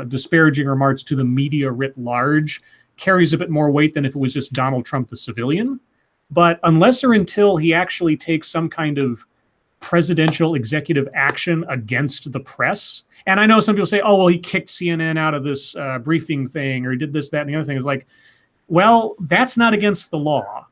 disparaging remarks to the media writ large carries a bit more weight than if it was just Donald Trump the civilian. But unless or until he actually takes some kind of presidential executive action against the press. And I know some people say, oh, well, he kicked CNN out of this briefing thing, or he did this, that, and the other thing. Is like, well, that's not against the law.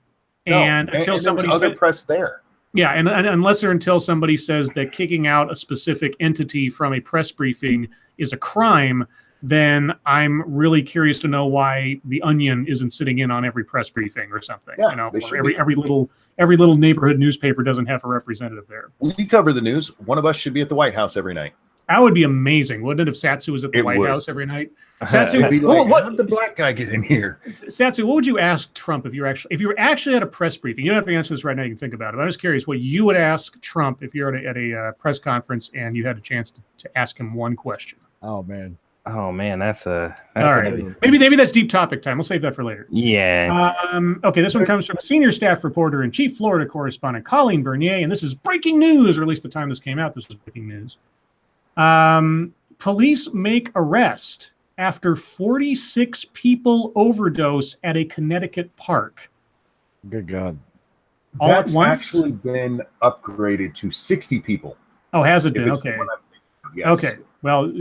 No, and until somebody other press there. Yeah, and unless or until somebody says that kicking out a specific entity from a press briefing is a crime, then I'm really curious to know why the Onion isn't sitting in on every press briefing or something. Yeah, every little neighborhood newspaper doesn't have a representative there. We cover the news. One of us should be at the White House every night. That would be amazing, wouldn't it, if Satsu was at the It White would. House every night? Satsu, It'd be like, what, how'd the black guy get in here? Satsu, what would you ask Trump if you were actually at a press briefing? You don't have to answer this right now. You can think about it. But I'm just curious what you would ask Trump if you're at a press conference and you had a chance to ask him one question. Oh man. That's all right. Maybe that's deep topic time. We'll save that for later. Yeah. Okay, this one comes from senior staff reporter and chief Florida correspondent Colleen Bernier, and this is breaking news, or at least the time this came out, this was breaking news. Police make arrest after 46 people overdose at a Connecticut park. Good God. All at That's once? actually been upgraded to 60 people. Oh, has it if been? it's the Okay. one I'm thinking of, yes. Okay. Well,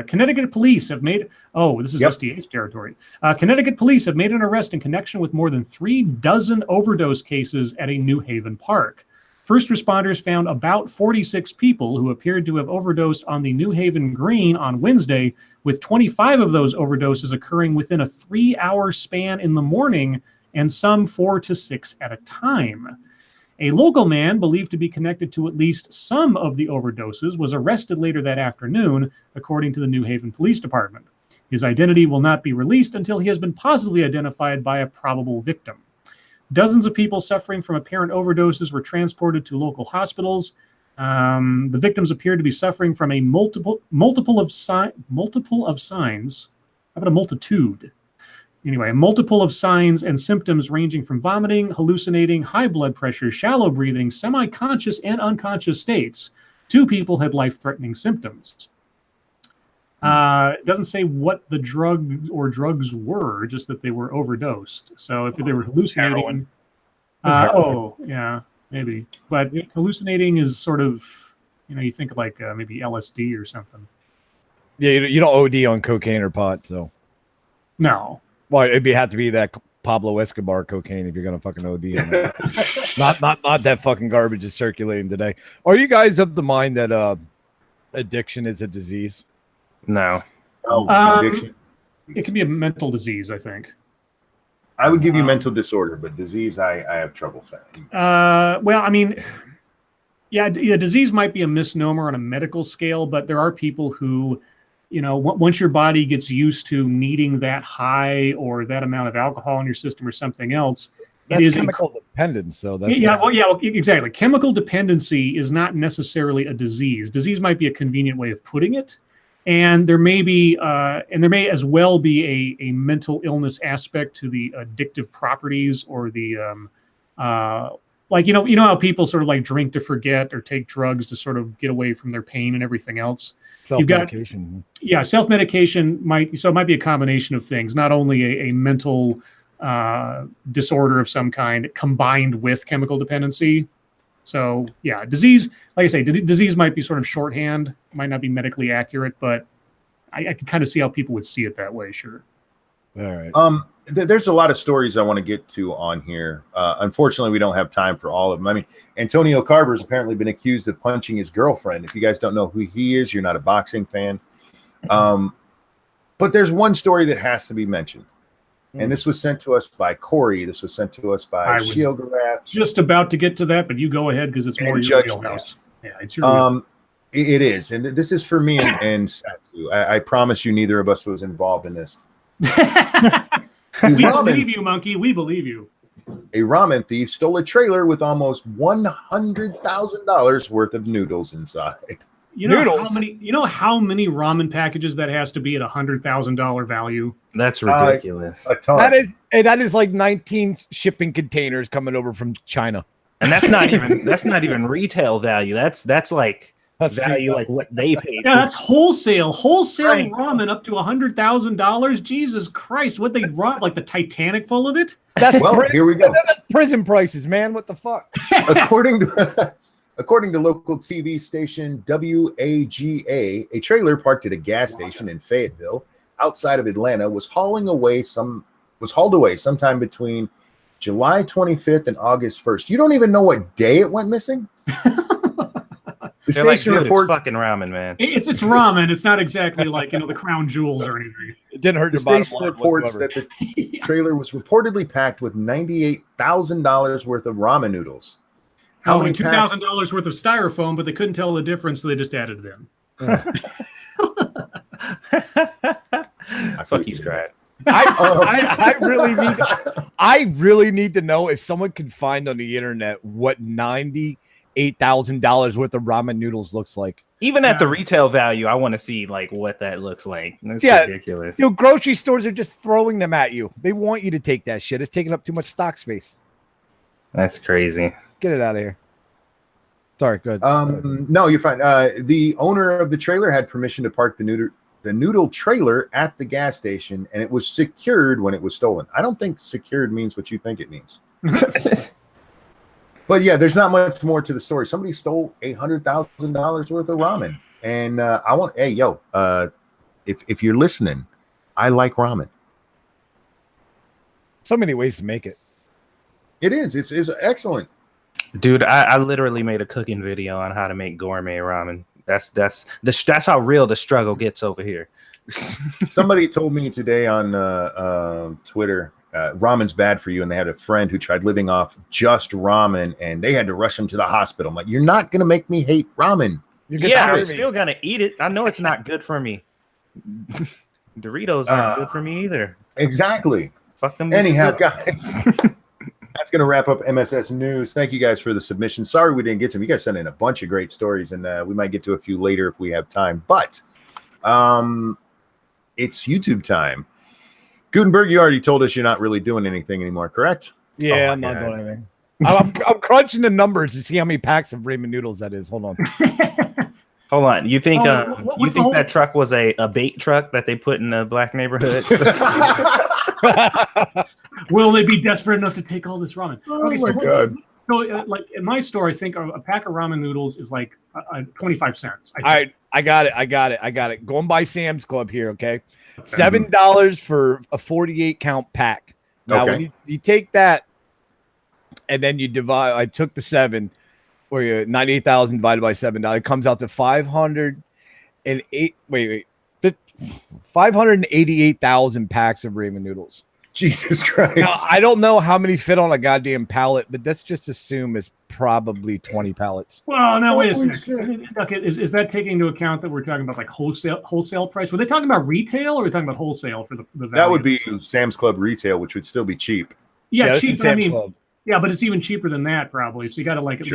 Connecticut police have made. Oh, this is Yep. SDA's territory. Connecticut police have made an arrest in connection with more than 36 overdose cases at a New Haven park. First responders found about 46 people who appeared to have overdosed on the New Haven Green on Wednesday, with 25 of those overdoses occurring within a 3-hour span in the morning and some 4 to 6 at a time. A local man believed to be connected to at least some of the overdoses was arrested later that afternoon, according to the New Haven Police Department. His identity will not be released until he has been positively identified by a probable victim. Dozens of people suffering from apparent overdoses were transported to local hospitals. The victims appeared to be suffering from a multiple of signs. How about a multitude? Anyway, a multiple of signs and symptoms ranging from vomiting, hallucinating, high blood pressure, shallow breathing, semi-conscious and unconscious states. 2 people had life-threatening symptoms. It doesn't say what the drug or drugs were, just that they were overdosed. So if they were hallucinating, yeah, maybe. But hallucinating is sort of, you think like maybe LSD or something. Yeah, you don't OD on cocaine or pot, so. No. Well, it'd have to be that Pablo Escobar cocaine if you're gonna fucking OD on that. not that fucking garbage is circulating today. Are you guys of the mind that addiction is a disease? No. Addiction. It can be a mental disease, I think. I would give you mental disorder, but disease, I have trouble saying. Well, I mean, yeah, disease might be a misnomer on a medical scale, but there are people who, once your body gets used to needing that high or that amount of alcohol in your system or something else, That's chemical dependence. So that's exactly. Chemical dependency is not necessarily a disease. Disease might be a convenient way of putting it. And there may be, there may as well be a mental illness aspect to the addictive properties or the, like how people sort of like drink to forget or take drugs to sort of get away from their pain and everything else. Self-medication. Self-medication might be a combination of things, not only a mental disorder of some kind combined with chemical dependency. So yeah, disease, like I say, disease might be sort of shorthand, might not be medically accurate, but I can kind of see how people would see it that way. Sure. All right. There's a lot of stories I want to get to on here. Unfortunately, we don't have time for all of them. I mean, Antonio Carver's apparently been accused of punching his girlfriend. If you guys don't know who he is, you're not a boxing fan. But there's one story that has to be mentioned. And this was sent to us by Corey. This was sent to us by Shielgaraf. Just about to get to that, but you go ahead because it's more your wheelhouse. Yeah, it's your it is. And this is for me and Satsu. I promise you neither of us was involved in this. We believe you, Monkey. We believe you. A ramen thief stole a trailer with almost $100,000 worth of noodles inside. How many ramen packages that has to be at $100,000 value? That's ridiculous. A ton. That is like 19 shipping containers coming over from China. And that's not even retail value. That's like value like what they paid. Yeah, that's wholesale right. Ramen up to $100,000. Jesus Christ, what they robbed, like the Titanic full of it? Here we go. That's prison prices, man. What the fuck? According to local TV station WAGA, a trailer parked at a gas station in Fayetteville, outside of Atlanta, was hauled away sometime between July 25th and August 1st. You don't even know what day it went missing? The station reports it's fucking ramen, man. It's ramen. It's not exactly like the crown jewels or anything. It didn't hurt. The station reports that the trailer was reportedly packed with $98,000 worth of ramen noodles. And $2,000 worth of styrofoam, but they couldn't tell the difference, so they just added it in. Fuck you, Scribe. I really need to know if someone can find on the internet what $98,000 worth of ramen noodles looks like. Even at the retail value, I want to see like what that looks like. That's ridiculous. Dude, grocery stores are just throwing them at you. They want you to take that shit. It's taking up too much stock space. That's crazy. Get it out of here. Sorry, good. No, you're fine. The owner of the trailer had permission to park the noodle trailer at the gas station, and it was secured when it was stolen. I don't think secured means what you think it means. But yeah, there's not much more to the story. Somebody stole $100,000 worth of ramen, and if you're listening, I like ramen. So many ways to make it. It is. It's excellent. Dude, I literally made a cooking video on how to make gourmet ramen. That's how real the struggle gets over here. Somebody told me today on Twitter, ramen's bad for you, and they had a friend who tried living off just ramen, and they had to rush him to the hospital. I'm like, you're not gonna make me hate ramen. I'm still gonna eat it. I know it's not good for me. Doritos aren't good for me either. Exactly. Fuck them. Anyhow, guys. That's going to wrap up MSS News. Thank you guys for the submission. Sorry we didn't get to them. You guys sent in a bunch of great stories, and we might get to a few later if we have time. But it's YouTube time. Gutenberg, you already told us you're not really doing anything anymore, correct? Yeah, I'm not doing anything. I'm crunching the numbers to see how many packs of ramen noodles that is. Hold on. Hold on. You think that truck was a bait truck that they put in the black neighborhood? Will they be desperate enough to take all this ramen? Oh my God. So, like in my store, I think a pack of ramen noodles is like 25 cents. All right, I got it. Go and buy Sam's Club here, okay? $7 for a 48 count pack. Now, when you take that and then you divide, I took the 7, where you're 98,000 divided by $7, it comes out to 588,000 packs of ramen noodles. Jesus Christ. Now, I don't know how many fit on a goddamn pallet, but let's just assume it's probably 20 pallets. Well, now wait a second. Okay, is that taking into account that we're talking about like wholesale price? Were they talking about retail, or were they talking about wholesale for the value? That would be Sam's Club retail, which would still be cheap. Yeah, cheap. I mean, yeah, but it's even cheaper than that probably. So you got to like at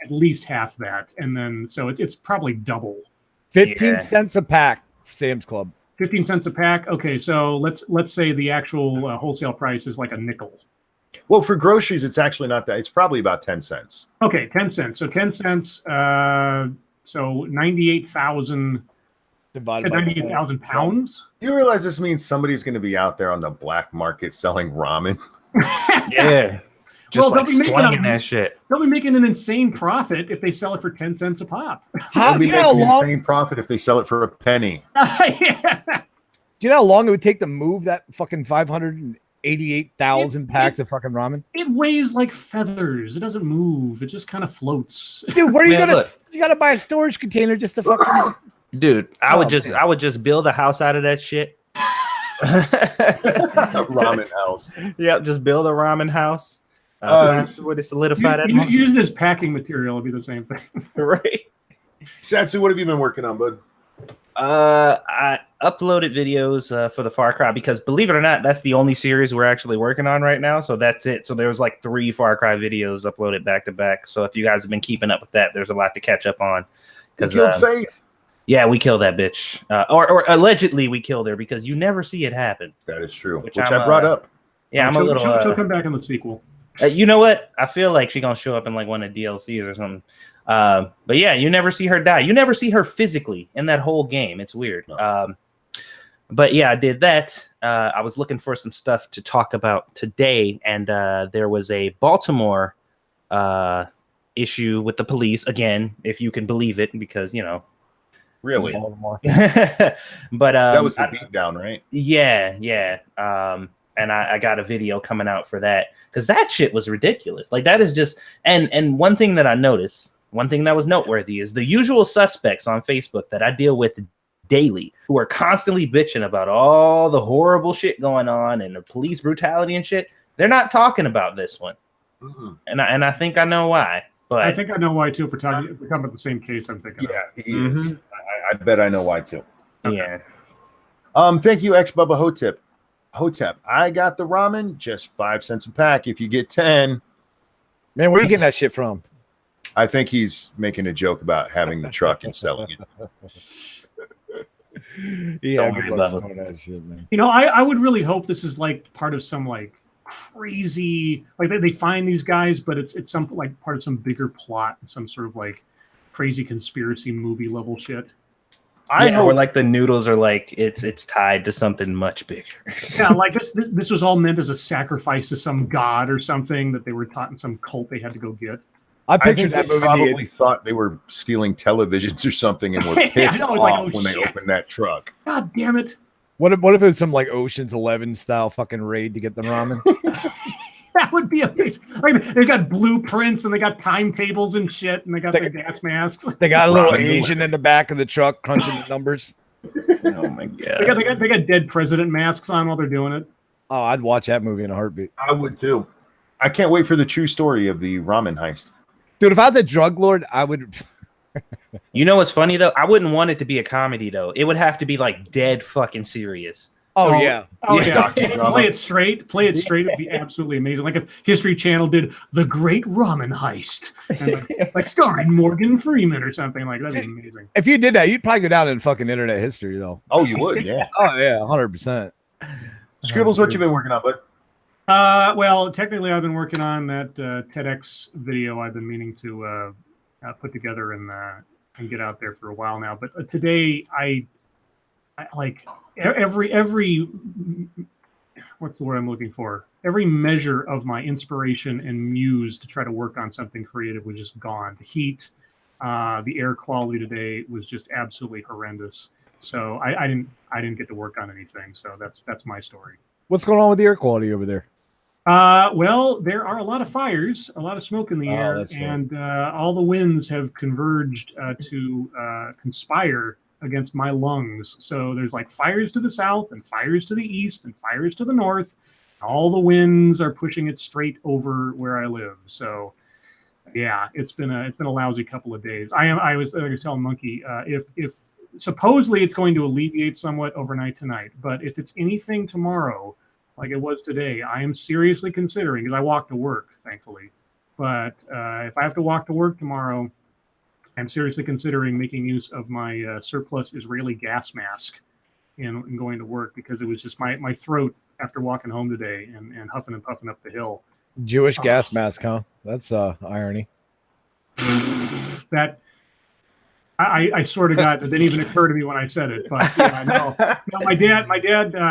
least half that, and then so it's probably double. 15 cents a pack, Sam's Club. 15 cents a pack. Okay, so let's say the actual wholesale price is like a nickel. Well, for groceries, it's actually not that. It's probably about 10 cents. Okay, 10 cents. So 10 cents. So 98,000 divided by 98,000 pounds. You realize this means somebody's going to be out there on the black market selling ramen? Yeah. Just like slinging that shit. They'll be making an insane profit if they sell it for 10 cents a pop. They'll be making an insane profit if they sell it for a penny. Yeah. Do you know how long it would take to move that fucking 588,000 packs of fucking ramen? It weighs like feathers. It doesn't move. It just kind of floats. Dude, where are you gonna? You gotta buy a storage container just to fucking. Dude, I would just build a house out of that shit. Ramen house. Yep, just build a ramen house. Would it solidify that? Use this packing material. It'd be the same thing. Right. Satsu, what have you been working on, bud? I uploaded videos for the Far Cry because, believe it or not, that's the only series we're actually working on right now. So that's it. So there was like 3 Far Cry videos uploaded back to back. So if you guys have been keeping up with that, there's a lot to catch up on. You killed Faith. Yeah, we killed that bitch. Or allegedly we killed her because you never see it happen. That is true. Which I brought up. Yeah, I'm a little. She'll come back in the sequel. You know what? I feel like she's gonna show up in like one of the DLCs or something. But yeah, you never see her die. You never see her physically in that whole game. It's weird. No. But yeah, I did that. I was looking for some stuff to talk about today, and there was a Baltimore issue with the police again, if you can believe it, because you know. Really? Baltimore. But that was the beatdown, right? Yeah. And I got a video coming out for that because that shit was ridiculous. Like that is just and one thing that I noticed, one thing that was noteworthy is the usual suspects on Facebook that I deal with daily who are constantly bitching about all the horrible shit going on and the police brutality and shit. They're not talking about this one, and I think I know why. But I think I know why too. If we're talking about the same case, I'm thinking. Yeah, he is. I bet I know why too. Yeah. Thank you, X Bubba Hotep. I got the ramen, just 5 cents a pack. If you get 10, Man, where are you getting that shit from? I think he's making a joke about having the truck and selling it. Yeah, Don't good worry luck about selling that shit, man. You know, I would really hope this is like part of some like crazy, like they find these guys, but it's some like part of some bigger plot, some sort of like crazy conspiracy movie level shit. I Or hope like the noodles are like it's tied to something much bigger. Yeah, like this was all meant as a sacrifice to some god or something that they were taught in some cult they had to go get. I I pictured think that they movie. probably thought they were stealing televisions or something and were Yeah, I pissed know, off like, oh, when they shit. opened that truck. God damn it! What if it was some like Ocean's 11 style fucking raid to get the ramen? That would be amazing. Like they've got blueprints and they got timetables and shit, and they got They- their gas masks. They got a little Ramen. Asian in the back of the truck crunching the numbers. Oh my god. They got dead president masks on while they're doing it. Oh, I'd watch that movie in a heartbeat. I would too. I can't wait for the true story of the ramen heist. Dude, if I was a drug lord, I would. You know what's funny though? I wouldn't want it to be a comedy though. It would have to be like dead fucking serious. Oh, yeah. Oh Yeah. yeah. Play it straight. Play it straight. It'd be absolutely amazing. Like if History Channel did The Great Ramen Heist, and like starring Morgan Freeman or something like that'd be amazing. If you did that, you'd probably go down in fucking internet history, though. Oh, you would, yeah. Oh, yeah, 100%. Scribbles, what you been working on, bud? Well, technically, I've been working on that TEDx video I've been meaning to put together and get out there for a while now. But today, I like every what's the word I'm looking for? Every measure of my inspiration and muse to try to work on something creative was just gone. The heat, the air quality today was just absolutely horrendous. So I didn't get to work on anything. So that's my story. What's going on with the air quality over there? Well, there are a lot of fires, a lot of smoke in the air, that's right. and all the winds have converged to conspire against my lungs. So there's like fires to the south and fires to the east and fires to the north. All the winds are pushing it straight over where I live. So yeah, it's been a lousy couple of days. I was telling Monkey if supposedly it's going to alleviate somewhat overnight tonight, but if it's anything tomorrow like it was today, I am seriously considering, because I walk to work, thankfully, but if I have to walk to work tomorrow, I'm seriously considering making use of my surplus Israeli gas mask in going to work, because it was just my throat after walking home today and huffing and puffing up the hill. Jewish gas mask, huh? That's irony. That I sort of got that didn't even occur to me when I said it, but yeah, no, my dad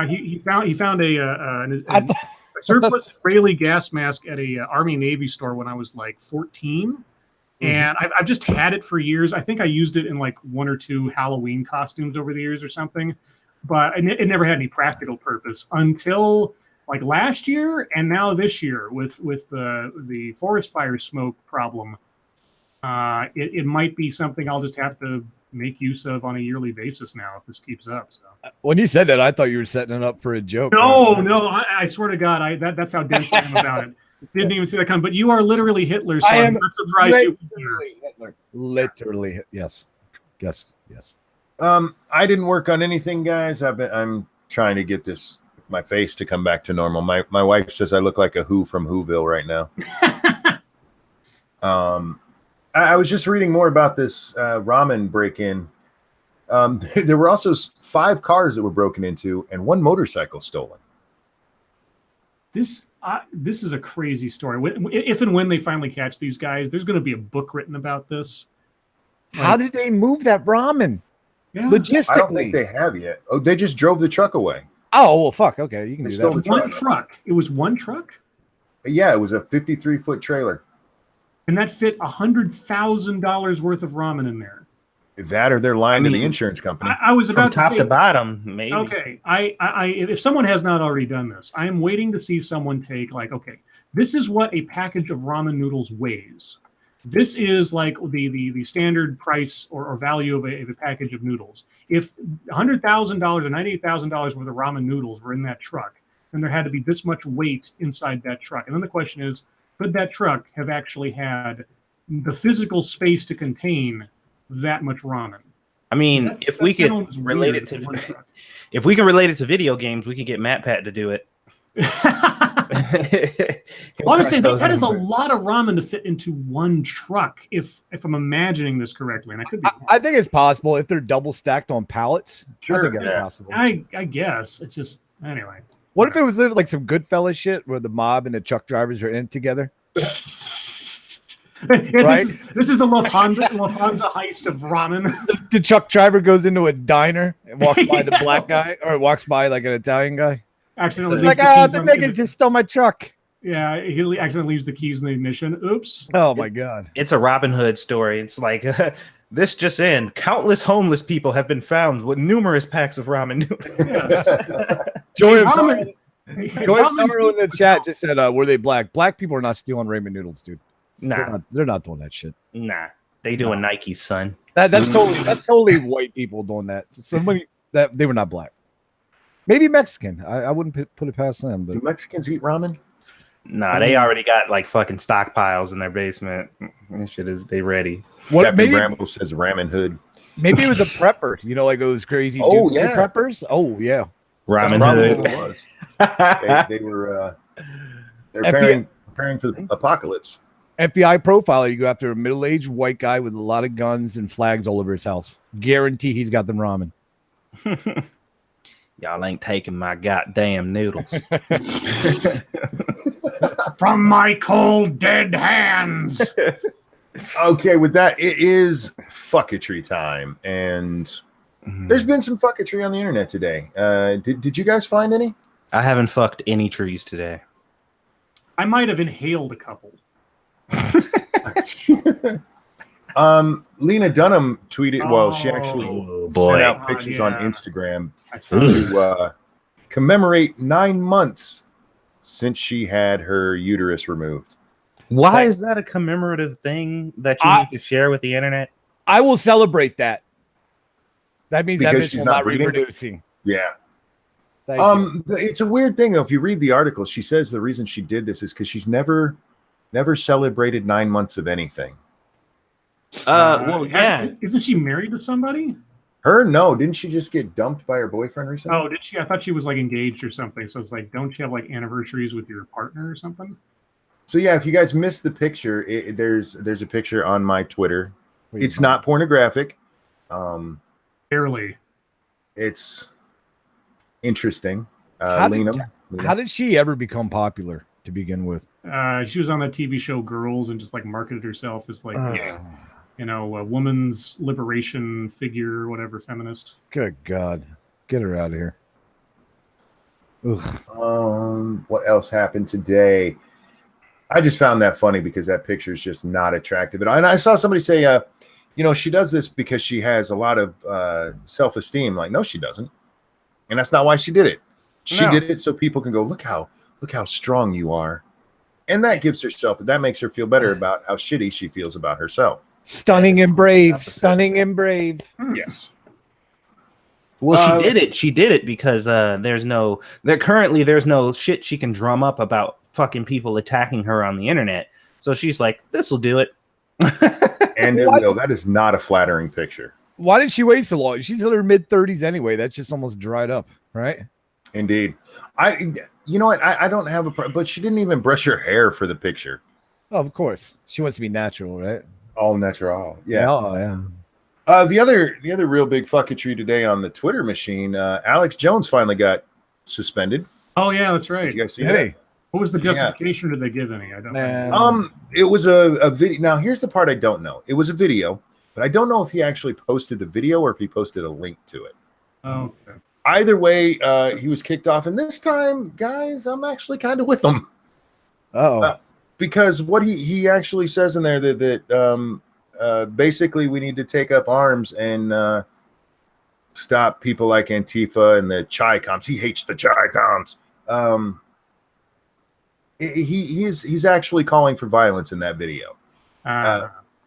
he found a surplus Israeli gas mask at a Army Navy store when I was like 14, and I've just had it for years. I think I used it in like one or two Halloween costumes over the years or something, but it never had any practical purpose until like last year and now this year with the forest fire smoke problem. It might be something I'll just have to make use of on a yearly basis now if this keeps up. So When you said that, I thought you were setting it up for a joke. no, I swear to God, that's how dense I am about it. Didn't even see that come. But you are literally Hitler, so I'm not surprised you would Literally Hitler. Literally, yes. I didn't work on anything, guys. I'm trying to get my face to come back to normal. My wife says I look like a Who from Whoville right now. I was just reading more about this ramen break-in. There were also 5 cars that were broken into and 1 motorcycle stolen. This is a crazy story. If and when they finally catch these guys, there's going to be a book written about this. How did they move that ramen? Yeah. Logistically. I don't think they have yet. Oh, they just drove the truck away. Oh, well, fuck. Okay, you can They do stole that. the One truck. It was one truck, Yeah, it was a 53-foot trailer. and that fit $100,000 worth of ramen in there. That or they're lying to the mean, insurance company. I was From about top to to say, bottom, maybe. okay, if someone has not already done this, I am waiting to see someone take like, okay, this is what a package of ramen noodles weighs. This is like the standard price or value of a package of noodles. If $100,000 or $98,000 worth of ramen noodles were in that truck, then there had to be this much weight inside that truck. And then the question is, could that truck have actually had the physical space to contain that much ramen? I mean, That's- if we that's could sounds weird, relate it to one truck. if we can relate it to video games, we could get MundaneMatt to do it. Honestly, that is a lot of ramen to fit into one truck. If I'm imagining this correctly, and I could be wrong. I think it's possible if they're double stacked on pallets. Sure, I think that's yeah. possible. I guess it's just anyway. What if it was like some Goodfellas shit where the mob and the truck drivers are in it together? Right? This is the Lufthansa heist of ramen. The truck driver goes into a diner and walks by the black guy, or walks by like an Italian guy. Accidentally Like, leaves the the keys nigga just stole my truck. Yeah, he accidentally leaves the keys in the ignition. Oops. Oh my god. It's a Robin Hood story. It's like this just in: countless homeless people have been found with numerous packs of ramen noodles. Yes. Joy Ramen- Summer in the chat just said, "Were they black? Black people are not stealing ramen noodles, dude. Nah, They're not doing that shit. nah, they doing Nike, son. That's totally white people doing that. Somebody that they were not black. Maybe Mexican. I wouldn't put it past them. Do But Mexicans eat ramen? Nah, they already got like fucking stockpiles in their basement. That shit is they ready. what? Captain Maybe Bramble says ramen hood. maybe it was a prepper. You know, like those crazy Oh, dudes, yeah. preppers. Oh yeah. That's Ramen probably hood. what it was. They were FBI preparing for the apocalypse. FBI profiler. You go after a middle-aged white guy with a lot of guns and flags all over his house. Guarantee he's got them ramen. Y'all ain't taking my goddamn noodles. From my cold dead hands. Okay, with that, it is fucketry time, and there's been some fucketry on the internet today. Did you guys find any? I haven't fucked any trees today. I might have inhaled a couple. Lena Dunham tweeted. Well, she actually Oh, sent boy. out pictures on Yeah. Instagram I saw to commemorate 9 months since she had her uterus removed. Why is that a commemorative thing that you need to share with the internet? I will celebrate that. That means that Because bitch she's will not not breeding? reproducing. Yeah. Thank you. It's a weird thing though. If you read the article, she says the reason she did this is because she's never celebrated 9 months of anything. Well, yeah. Isn't she married to somebody? Her, no, didn't she just get dumped by her boyfriend recently? Oh, did she? I thought she was like engaged or something. So it's like, don't you have like anniversaries with your partner or something? So yeah, if you guys missed the picture, there's a picture on my Twitter. It's not pornographic. Barely. It's interesting. How Lena. did she ever become popular to begin with? She was on that TV show Girls and just like marketed herself as like, a woman's liberation figure, whatever, feminist. Good God. Get her out of here. Ugh. What else happened today? I just found that funny because that picture is just not attractive. And I saw somebody say, she does this because she has a lot of self-esteem. Like, no, she doesn't. And that's not why she did it. She did it so people can go, look how strong you are. And that that makes her feel better about how shitty she feels about herself. Stunning and brave. Stunning and brave. Yes. Well, she did it because there's no shit she can drum up about fucking people attacking her on the internet. So she's like, this will do it. And it will. That is not a flattering picture. Why did she wait so long? She's in her mid-30s anyway. That's just almost dried up, right? Indeed. You know what? I don't have but she didn't even brush her hair for the picture. Oh, of course. She wants to be natural, right? All natural. Yeah. Oh, yeah. The other real big fucketry today on the Twitter machine, Alex Jones finally got suspended. Oh yeah, that's right. Did you guys see that? What was the justification? Did they give any? I don't know. Man. It was a video. Now here's the part I don't know. It was a video, but I don't know if he actually posted the video or if he posted a link to it. Oh, okay. Either way, he was kicked off, and this time, guys, I'm actually kind of with him. Because what he actually says in there that basically we need to take up arms and stop people like Antifa and the Chi-Coms. He hates the Chi-Coms. He's actually calling for violence in that video.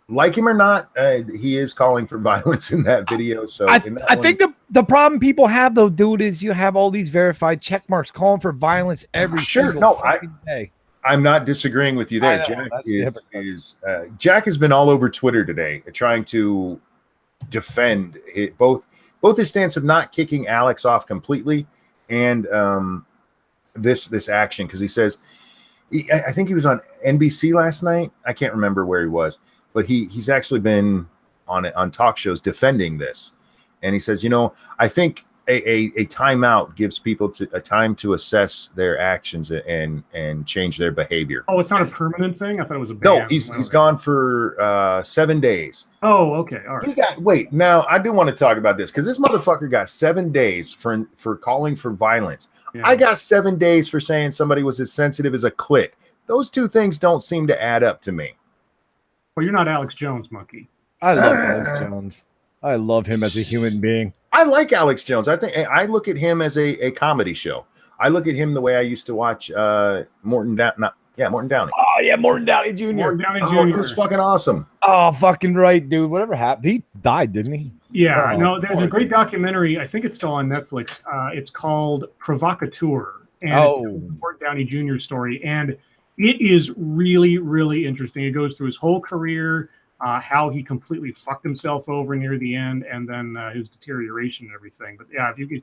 Like him or not, he is calling for violence in that video. So I think the problem people have though, dude, is you have all these verified check marks calling for violence every single fucking day. I'm not disagreeing with you there. Jack has been all over Twitter today trying to defend it, both his stance of not kicking Alex off completely and this action, because he says I think he was on NBC last night. I can't remember where he was, but he's actually been on talk shows defending this, and he says, I think a timeout gives people a time to assess their actions and change their behavior. Oh, it's not a permanent thing? I thought it was a ban. No, he's gone for 7 days. Oh, okay. All right. Wait, now I do want to talk about this, because this motherfucker got 7 days for calling for violence. Yeah. I got 7 days for saying somebody was as sensitive as a clit. Those two things don't seem to add up to me. Well, you're not Alex Jones, monkey. I love Alex Jones. I love him as a human being. I like Alex Jones. I think I look at him as a comedy show. I look at him the way I used to watch Morton Downey. Oh yeah, Morton Downey Jr. Morton Downey Jr. He was fucking awesome. Oh, fucking right, dude. Whatever happened? He died, didn't he? Yeah. No, there's a great documentary. I think it's still on Netflix. It's called Provocateur, and it's the Morton Downey Jr. story, and it is really, really interesting. It goes through his whole career. How he completely fucked himself over near the end, and then his deterioration and everything. But yeah, if you could,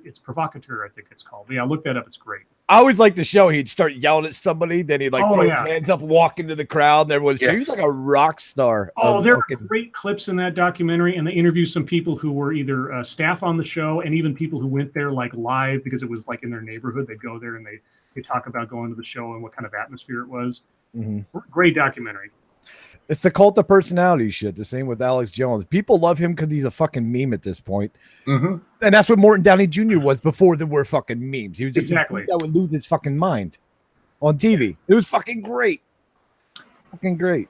it's Provocateur, I think it's called. But yeah, look that up. It's great. I always liked the show. He'd start yelling at somebody, then he'd throw his hands up, walk into the crowd, and everyone's cheering. He's like a rock star. Oh, there are great clips in that documentary, and they interview some people who were either staff on the show, and even people who went there live, because it was in their neighborhood. They'd go there and they talk about going to the show and what kind of atmosphere it was. Mm-hmm. Great documentary. It's the cult of personality shit. The same with Alex Jones. People love him because he's a fucking meme at this point. Mm-hmm. And that's what Morton Downey Jr. was before there were fucking memes. He was just exactly that would lose his fucking mind on TV. It was fucking great. Fucking great.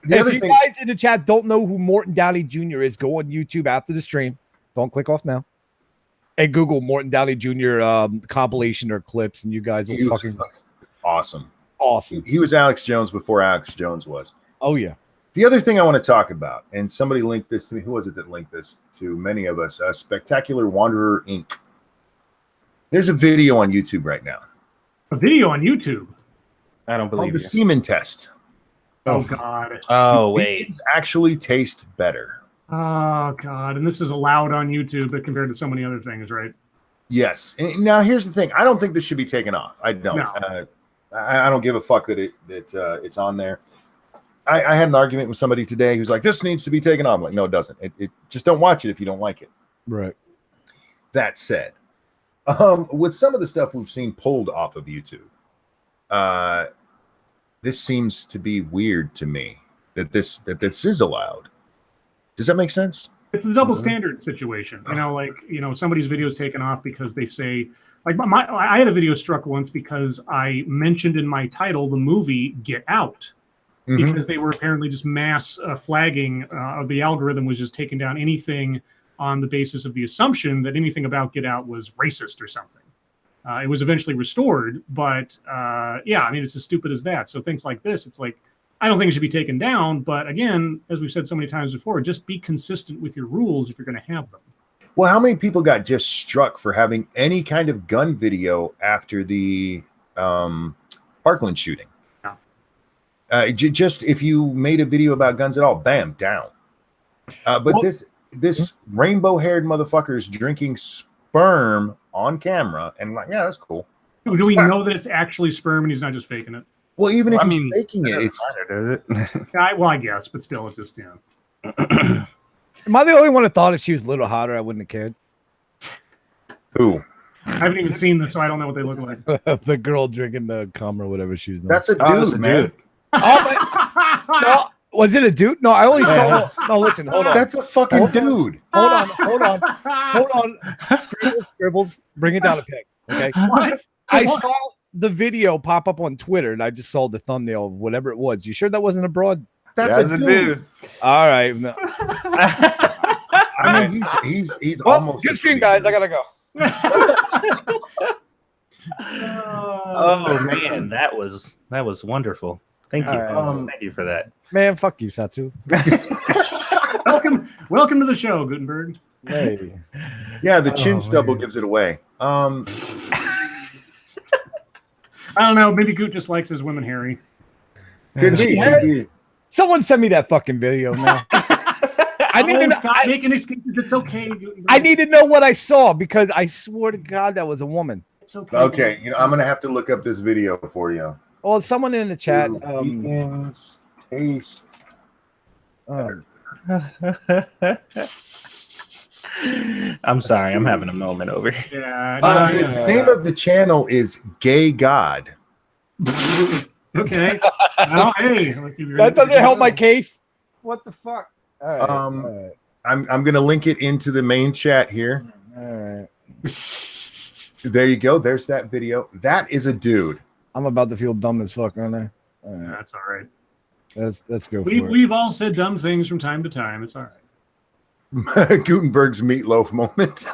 If you guys in the chat don't know who Morton Downey Jr. is, go on YouTube after the stream. Don't click off now. And Google Morton Downey Jr. Compilation or clips, and you guys will fucking awesome. Awesome. He was Alex Jones before Alex Jones was. Oh, yeah. The other thing I want to talk about, and somebody linked this to me. Who was it that linked this to many of us? Spectacular Wanderer Inc. There's a video on YouTube right now. A video on YouTube? I don't believe the semen test. Oh, God. Oh, wait. These actually taste better. Oh, God. And this is allowed on YouTube compared to so many other things, right? Yes. And now, here's the thing. I don't think this should be taken off. I don't. No. I don't give a fuck that it's on there. I had an argument with somebody today who's like, this needs to be taken off. I'm like, no, it doesn't. It just don't watch it if you don't like it. Right. That said, with some of the stuff we've seen pulled off of YouTube, this seems to be weird to me that this is allowed. Does that make sense? It's a double standard situation. Somebody's video is taken off because they say, I had a video struck once because I mentioned in my title the movie Get Out. Mm-hmm. Because they were apparently just mass flagging. The algorithm was just taking down anything on the basis of the assumption that anything about Get Out was racist or something. It was eventually restored, but it's as stupid as that. So things like this, it's like, I don't think it should be taken down. But again, as we've said so many times before, just be consistent with your rules if you're going to have them. Well, how many people got just struck for having any kind of gun video after the Parkland shooting? Just if you made a video about guns at all, bam, down. This rainbow-haired motherfucker is drinking sperm on camera, and that's cool. Do we know that it's actually sperm and he's not just faking it? Well, even if he's faking it, it's I guess, but still, it's just Am I the only one who thought if she was a little hotter, I wouldn't have cared? Who? I haven't even seen this, so I don't know what they look like. The girl drinking the cum or whatever she was doing. That's a dude, man. No, was it a dude? No, I only saw. No, listen, hold on. That's a fucking dude. Hold on. Scribbles, bring it down a peg. Okay. What? I saw the video pop up on Twitter, and I just saw the thumbnail of whatever it was. You sure that wasn't a broad? That's a dude. All right. No. I mean, he's almost. Good stream, guys. I gotta go. Oh man, that was wonderful. Thank you. Thank you for that. Man, fuck you, Satsu. Welcome to the show, Gutenberg. Hey. Yeah, the chin stubble gives it away. I don't know. Maybe Goot just likes his women hairy. Could be. Someone send me that fucking video now. I need to know. Stop making excuses. It's okay. I need to know what I saw because I swear to God that was a woman. It's okay. Okay, I'm gonna have to look up this video for you. Well, someone in the chat. Vegans taste. I'm sorry, I'm having a moment over here. Yeah. The name of the channel is Gay God. Okay. Well, hey, That doesn't help my case. What the fuck? All right. All right. I'm gonna link it into the main chat here. All right. There you go. There's that video. That is a dude. I'm about to feel dumb as fuck, aren't I? All right. That's all right. Let's go for it. We've all said dumb things from time to time. It's all right. Gutenberg's meatloaf moment.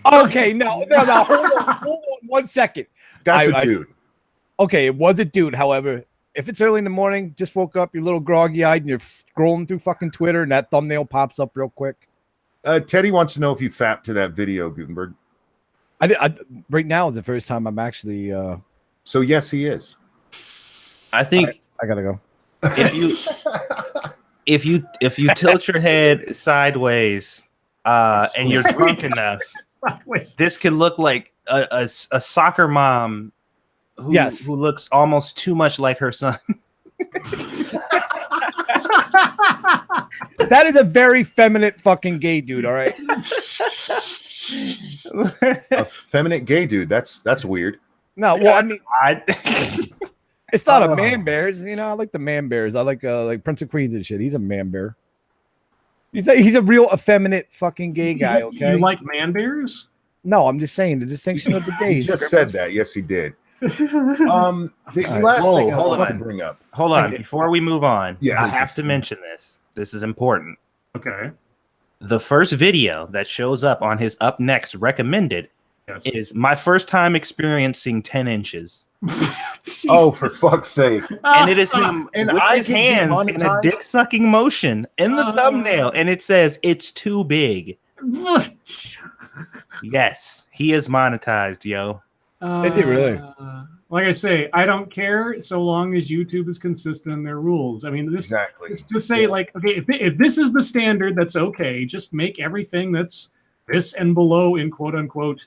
Okay, no. Hold on 1 second. That's a dude. Okay, it was a dude. However, if it's early in the morning, just woke up, you're a little groggy-eyed, and you're scrolling through fucking Twitter, and that thumbnail pops up real quick. Teddy wants to know if you fapped to that video, Gutenberg. I right now is the first time I'm actually. So yes, he is. I think I gotta go. If you tilt your head sideways and you're drunk enough, this could look like a soccer mom who looks almost too much like her son. That is a very feminine fucking gay dude, all right? A feminine gay dude. That's weird. No, well, I mean, it's not a man bears. You know, I like the man bears. I like Prince of Queens and shit. He's a man bear. He's a real effeminate fucking gay guy. Okay, you like man bears? No, I'm just saying the distinction of the gays. He just said that. Yes, he did. The last thing I want to bring up. Hold on, before we move on, yes. I have to mention this. This is important. Okay. The first video that shows up on his up next recommended is my first time experiencing 10 inches. Oh, for fuck's sake. And it is him with his hands in a dick sucking motion in the thumbnail, and it says it's too big. Yes, he is monetized, yo. Is he really? Like I say, I don't care so long as YouTube is consistent in their rules. I mean, this exactly. It's to say, like, okay, if this is the standard, that's okay. Just make everything that's this and below in quote unquote,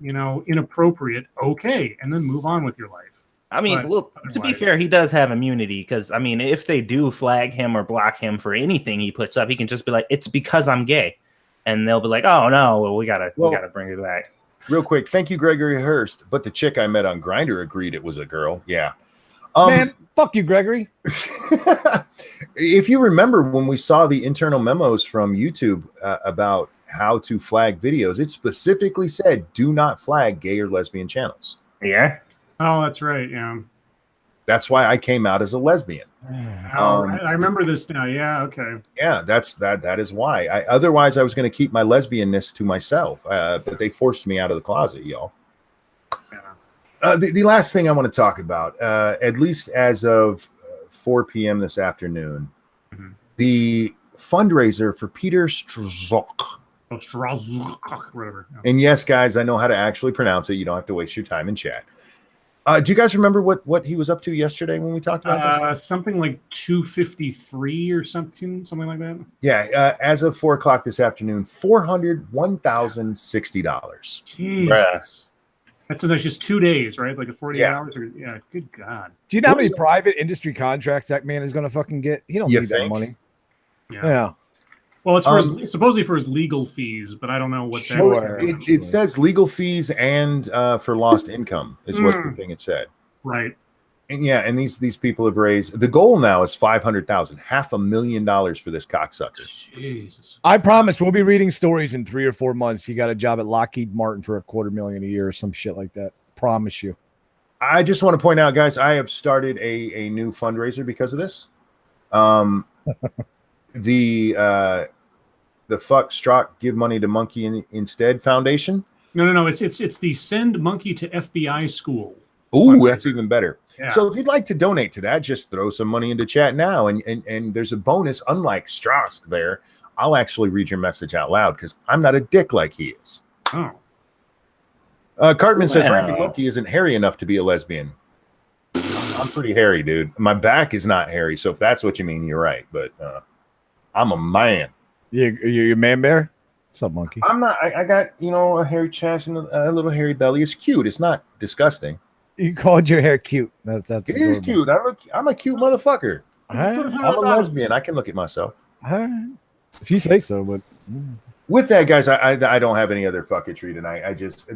inappropriate, okay, and then move on with your life. I mean, to be fair, he does have immunity because, I mean, if they do flag him or block him for anything he puts up, he can just be like, "It's because I'm gay," and they'll be like, "Oh no, well, we gotta bring it back." Real quick, thank you, Gregory Hurst. But the chick I met on Grindr agreed it was a girl. Yeah. Man, fuck you, Gregory. If you remember when we saw the internal memos from YouTube about how to flag videos, it specifically said, do not flag gay or lesbian channels. Yeah. Oh, that's right. Yeah. That's why I came out as a lesbian. I remember this now. Yeah. Okay. Yeah, that is why. Otherwise, I was going to keep my lesbianness to myself, but they forced me out of the closet, y'all. Yeah. The last thing I want to talk about, at least as of 4 p.m. this afternoon, the fundraiser for Peter Strzok. Whatever. Yeah. And yes, guys, I know how to actually pronounce it. You don't have to waste your time in chat. Do you guys remember what he was up to yesterday when we talked about this? Something like 253 or something like that. Yeah, as of 4 o'clock this afternoon, $401,060. Jesus. That's just 2 days, right? Like a 48 hours. Yeah, good God. Do you know how many private industry contracts that man is going to fucking get? He don't need that money. Yeah. Well, it's for supposedly for his legal fees, but I don't know what that. It says legal fees and for lost income is what the thing it said. Right. And and these people have raised, the goal now is $500,000, $500,000 for this cocksucker. Jesus. I promise we'll be reading stories in 3 or 4 months. He got a job at Lockheed Martin for $250,000 a year or some shit like that. Promise you. I just want to point out, guys, I have started a new fundraiser because of this. The Fuck Strzok Give Money to Monkey Instead Foundation. No. It's the Send Monkey to FBI School. Ooh, that's even better. Yeah. So if you'd like to donate to that, just throw some money into chat now, and there's a bonus. Unlike Strzok, there, I'll actually read your message out loud because I'm not a dick like he is. Oh. Cartman says Ranting Monkey isn't hairy enough to be a lesbian. I'm pretty hairy, dude. My back is not hairy, so if that's what you mean, you're right. But I'm a man. You're man bear? What's up, monkey? I'm not. I got a hairy chest and a little hairy belly. It's cute. It's not disgusting. You called your hair cute. That's It is cute. I'm a cute motherfucker. I'm a lesbian. I can look at myself. If you say so, but with that, guys, I don't have any other fucketry tonight. I just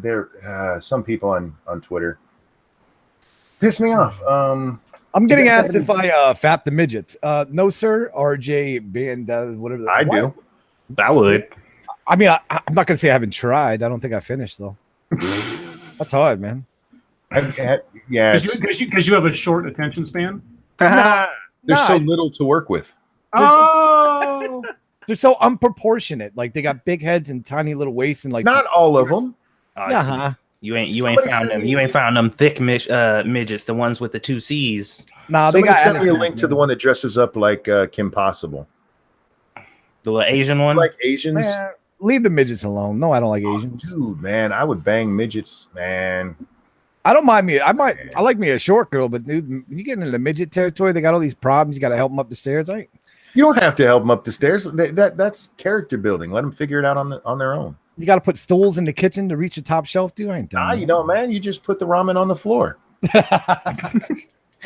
some people on Twitter piss me off. I'm getting asked if I fap the midgets. No, sir. RJ Band, whatever. I do. I would. I mean, I'm not gonna say I haven't tried. I don't think I finished though. That's hard, man. Yeah, because you have a short attention span. There's so little to work with. Oh, they're so unproportionate. Like they got big heads and tiny little waists, and like not all of them. You ain't found them. You ain't found them thick midgets, the ones with the 2 C's. Nah, they sent me a link to the one that dresses up like Kim Possible. The little Asian one. Like Asians. Man, leave the midgets alone. No, I don't like Asians. Dude, man, I would bang midgets, man. I don't mind me. I like me a short girl, but dude, when you get into the midget territory, they got all these problems. You got to help them up the stairs. You don't have to help them up the stairs. That's character building. Let them figure it out on their own. You got to put stools in the kitchen to reach the top shelf, dude. I ain't done. You don't, man. You just put the ramen on the floor.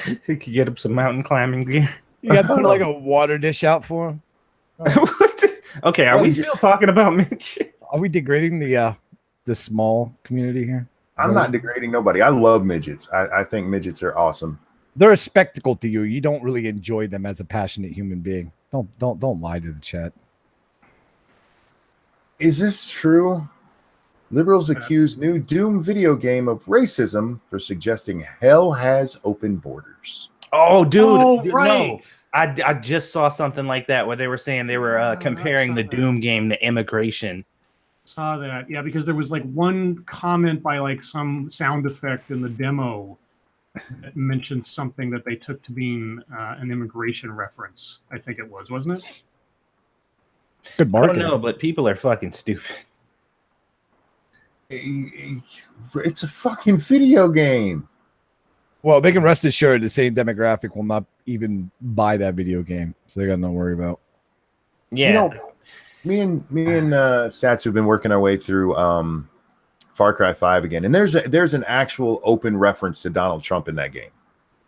You could get him some mountain climbing gear. You got to put like a water dish out for him. Okay, are we still talking about midget? Are we degrading the small community here? I'm not degrading nobody. I love midgets. I think midgets are awesome. They're a spectacle to you. You don't really enjoy them as a passionate human being. Don't lie to the chat. Is this true? Liberals accuse new Doom video game of racism for suggesting hell has open borders. Oh, dude. Right. No. I just saw something like that where they were saying they were comparing the Doom game to immigration. Saw that, yeah, because there was like one comment by like some sound effect in the demo that mentioned something that they took to being an immigration reference. I think it was, wasn't it? Good marketing. I don't know, but people are fucking stupid. It's a fucking video game. Well, they can rest assured the same demographic will not even buy that video game, so they got nothing to worry about. Yeah. Me and Sats have been working our way through Far Cry 5 again, and there's an actual open reference to Donald Trump in that game.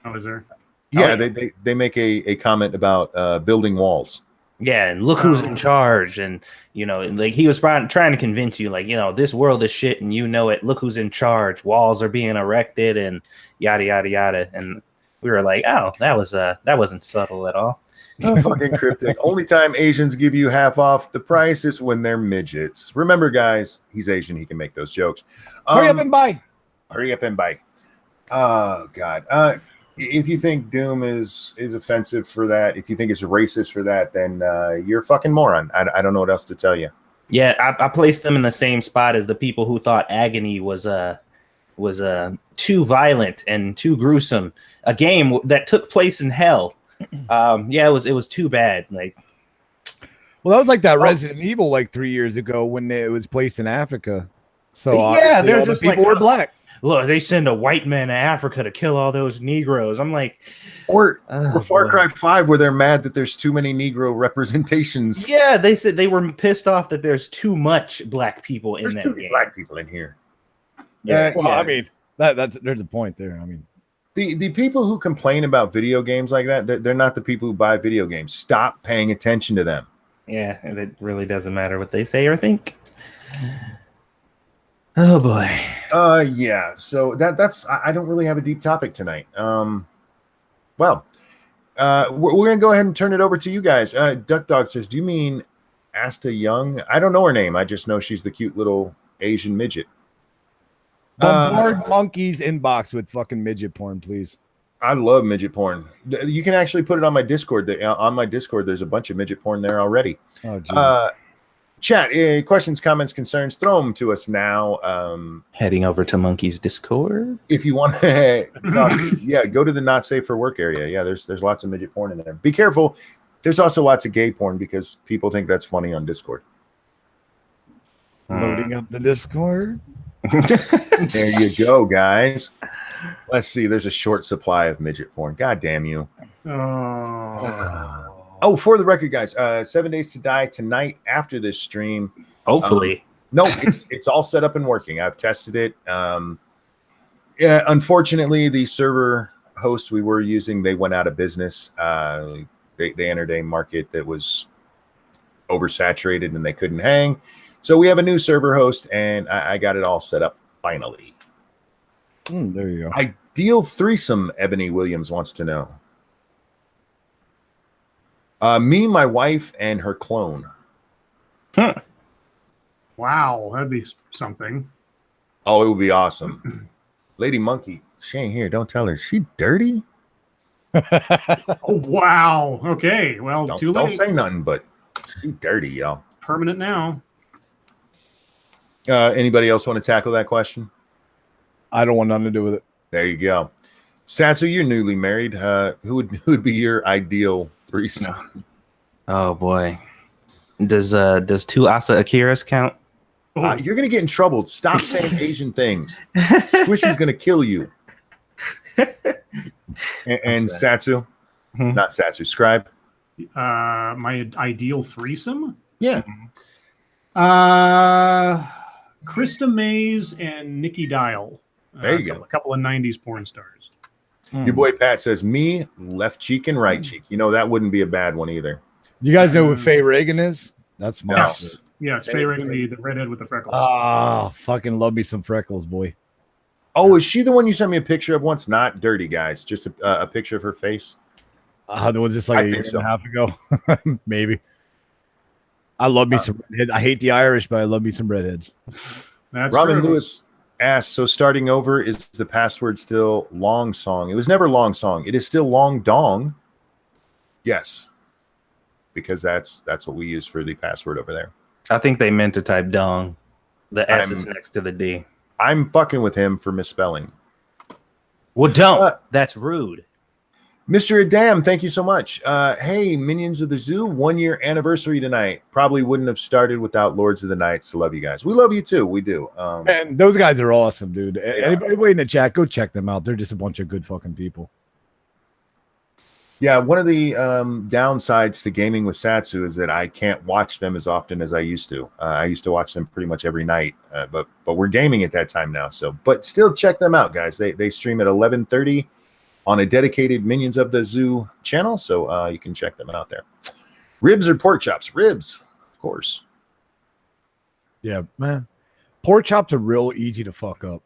Oh, is there? Yeah, they make a comment about building walls. Yeah, and look who's in charge, and like he was trying to convince you, like this world is shit, and it. Look who's in charge. Walls are being erected, and yada yada yada. And we were like, oh, that wasn't subtle at all. Oh, fucking cryptic. Only time Asians give you half off the price is when they're midgets. Remember, guys, he's Asian. He can make those jokes. Hurry up and buy. Hurry up and buy. Oh God. If you think Doom is offensive for that, if you think it's racist for that, then you're a fucking moron. I don't know what else to tell you. Yeah, I placed them in the same spot as the people who thought Agony was too violent and too gruesome. A game that took place in hell. Yeah, it was too bad. Like, well, that was like that Resident Evil like 3 years ago when it was placed in Africa. So yeah, they're just people were black. Look, they send a white man to Africa to kill all those Negroes. I'm like, or Far Cry 5, where they're mad that there's too many Negro representations. Yeah, they said they were pissed off that there's too much black people in that There's too many game. black people in here. Yeah, well, I mean, there's a point there. I mean, the people who complain about video games like that, they're not the people who buy video games. Stop paying attention to them. Yeah, and it really doesn't matter what they say or think. Oh boy. Yeah. So that's I don't really have a deep topic tonight. Well, we're gonna go ahead and turn it over to you guys. Duck Dog says, "Do you mean Asta Young?" I don't know her name. I just know she's the cute little Asian midget. bombard Monkey's inbox with fucking midget porn, please. I love midget porn. You can actually put it on my Discord. On my Discord, there's a bunch of midget porn there already. Oh, Jesus. Chat, questions, comments, concerns, throw them to us now. Heading over to Monkey's Discord. If you want to talk, yeah, go to the not safe for work area. Yeah, there's lots of midget porn in there. Be careful. There's also lots of gay porn because people think that's funny on Discord. Loading up the Discord. There you go, guys. Let's see. There's a short supply of midget porn. God damn you. Oh. Oh, for the record, guys, 7 Days to Die tonight after this stream. Hopefully. No, it's all set up and working. I've tested it. Yeah, unfortunately, the server host we were using, they went out of business. They entered a market that was oversaturated and they couldn't hang. So we have a new server host, and I got it all set up finally. There you go. Ideal threesome, Ebony Williams wants to know. Me, my wife, and her clone. Wow, that'd be something. Oh, it would be awesome. Lady Monkey, she ain't here. Don't tell her. She dirty? Oh, wow. Okay, well, too late. Don't say nothing, but she dirty, y'all. Permanent now. Anybody else want to tackle that question? I don't want nothing to do with it. There you go. Satsu, you're newly married. Who would be your ideal threesome? Oh boy. Does two Asa Akiras count? You're gonna get in trouble. Stop saying Asian things. Squishy's gonna kill you. And Satsu, not Satsu. Scribe. My ideal threesome? Yeah. Krista Mays and Nikki Dial. There you go. A couple of 90s porn stars. Your boy Pat says me, left cheek and right cheek. You know, that wouldn't be a bad one either. You guys know who Faye Reagan is? That's my Yes. Yeah, it's Faye Reagan, the redhead with the freckles. Fucking love me some freckles, boy. Oh, is she the one you sent me a picture of once? Not dirty, guys. Just a picture of her face. Was this like a year and a half ago? Maybe. I love me some redheads. I hate the Irish, but I love me some redheads. That's Robin true. Lewis asked, so starting over, is the password still long song? It was never long song. It is still long dong. Yes. Because that's what we use for the password over there. I think they meant to type dong. The S is next to the D. I'm fucking with him for misspelling. Well, don't. That's rude. Mr. Adam, thank you so much. Hey, Minions of the Zoo, 1 year anniversary tonight. Probably wouldn't have started without Lords of the Nights. Love you guys. We love you too. We do. And those guys are awesome, dude. Anybody in the chat, go check them out. They're just a bunch of good fucking people. Yeah, one of the downsides to gaming with Satsu is that I can't watch them as often as I used to. I used to watch them pretty much every night, but we're gaming at that time now. So, but still check them out, guys. They stream at 11:30 on a dedicated Minions of the Zoo channel, so you can check them out there. Ribs or pork chops? Ribs, of course. Yeah, man. Pork chops are real easy to fuck up.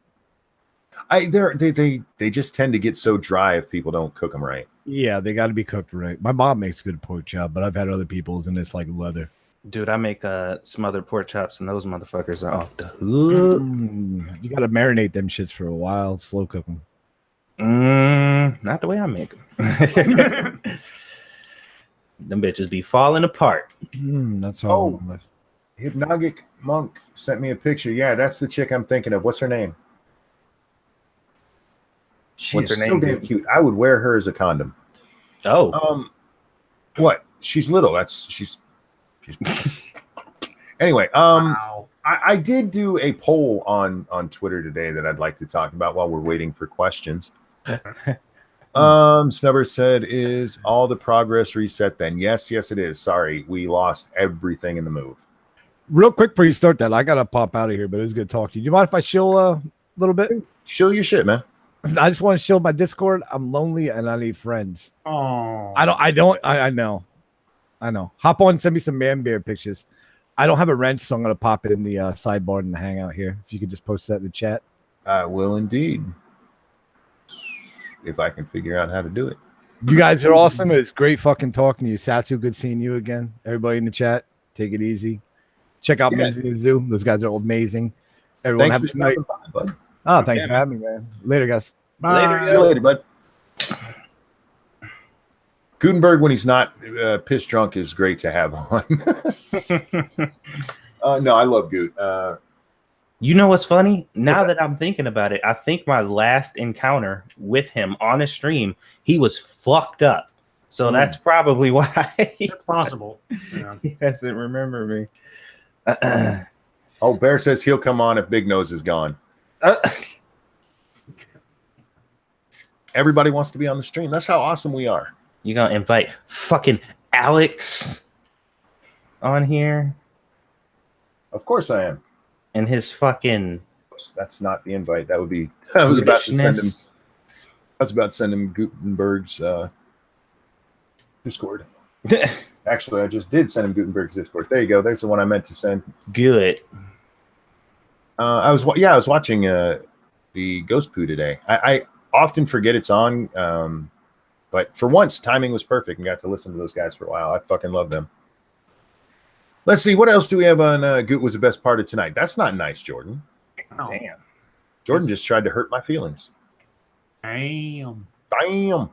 They just tend to get so dry if people don't cook them right. Yeah, they got to be cooked right. My mom makes good pork chop, but I've had other people's and it's like leather. Dude, I make smothered pork chops and those motherfuckers are off the hook. You got to marinate them shits for a while, slow cook them. Not the way I make them. Them bitches be falling apart. That's all. Oh, Hypnagogic Monk sent me a picture. Yeah, that's the chick I'm thinking of. What's her name? She's so damn cute. I would wear her as a condom. Oh. What? She's little. She's Anyway, Wow. I did do a poll on Twitter today that I'd like to talk about while we're waiting for questions. Snubber said, is all the progress reset then? Yes, it is. Sorry, we lost everything in the move. Real quick before you start that, I got to pop out of here, but it was good to talk to you. Do you mind if I chill a little bit? Chill your shit, man. I just want to chill my Discord. I'm lonely and I need friends. Oh. I know. Hop on, send me some man bear pictures. I don't have a wrench, so I'm gonna pop it in the sidebar in the hangout here. If you could just post that in the chat. I will indeed. If I can figure out how to do it. You guys are awesome. It's great fucking talking to you. Satsu, good seeing you again. Everybody in the chat, take it easy. Check out Minions of the Zoo. Those guys are amazing. Everyone have a good night. Bud. Oh, thanks for having me, man. Later, guys. Bye. Later. See you later, bud. Gutenberg, when he's not piss drunk, is great to have on. No, I love Goot. You know what's funny? Now that I'm thinking about it, I think my last encounter with him on a stream, he was fucked up. So that's probably why That's possible. Yeah. he doesn't remember me. Oh, Bear says he'll come on if Big Nose is gone. Everybody wants to be on the stream. That's how awesome we are. You're going to invite fucking Alex on here Of course I am. and his fucking That's not the invite. That would be. I was about to send him. foolishness. I was about to send him Gutenberg's Discord. Actually, I just did send him Gutenberg's Discord. There you go. There's the one I meant to send. Good. I was watching the Ghost Poo today. I often forget it's on, but for once, timing was perfect and got to listen to those guys for a while. I fucking love them. Let's see, what else do we have on Goot was the best part of tonight? That's not nice, Jordan. Oh, Damn. Jordan just tried to hurt my feelings. damn. Damn.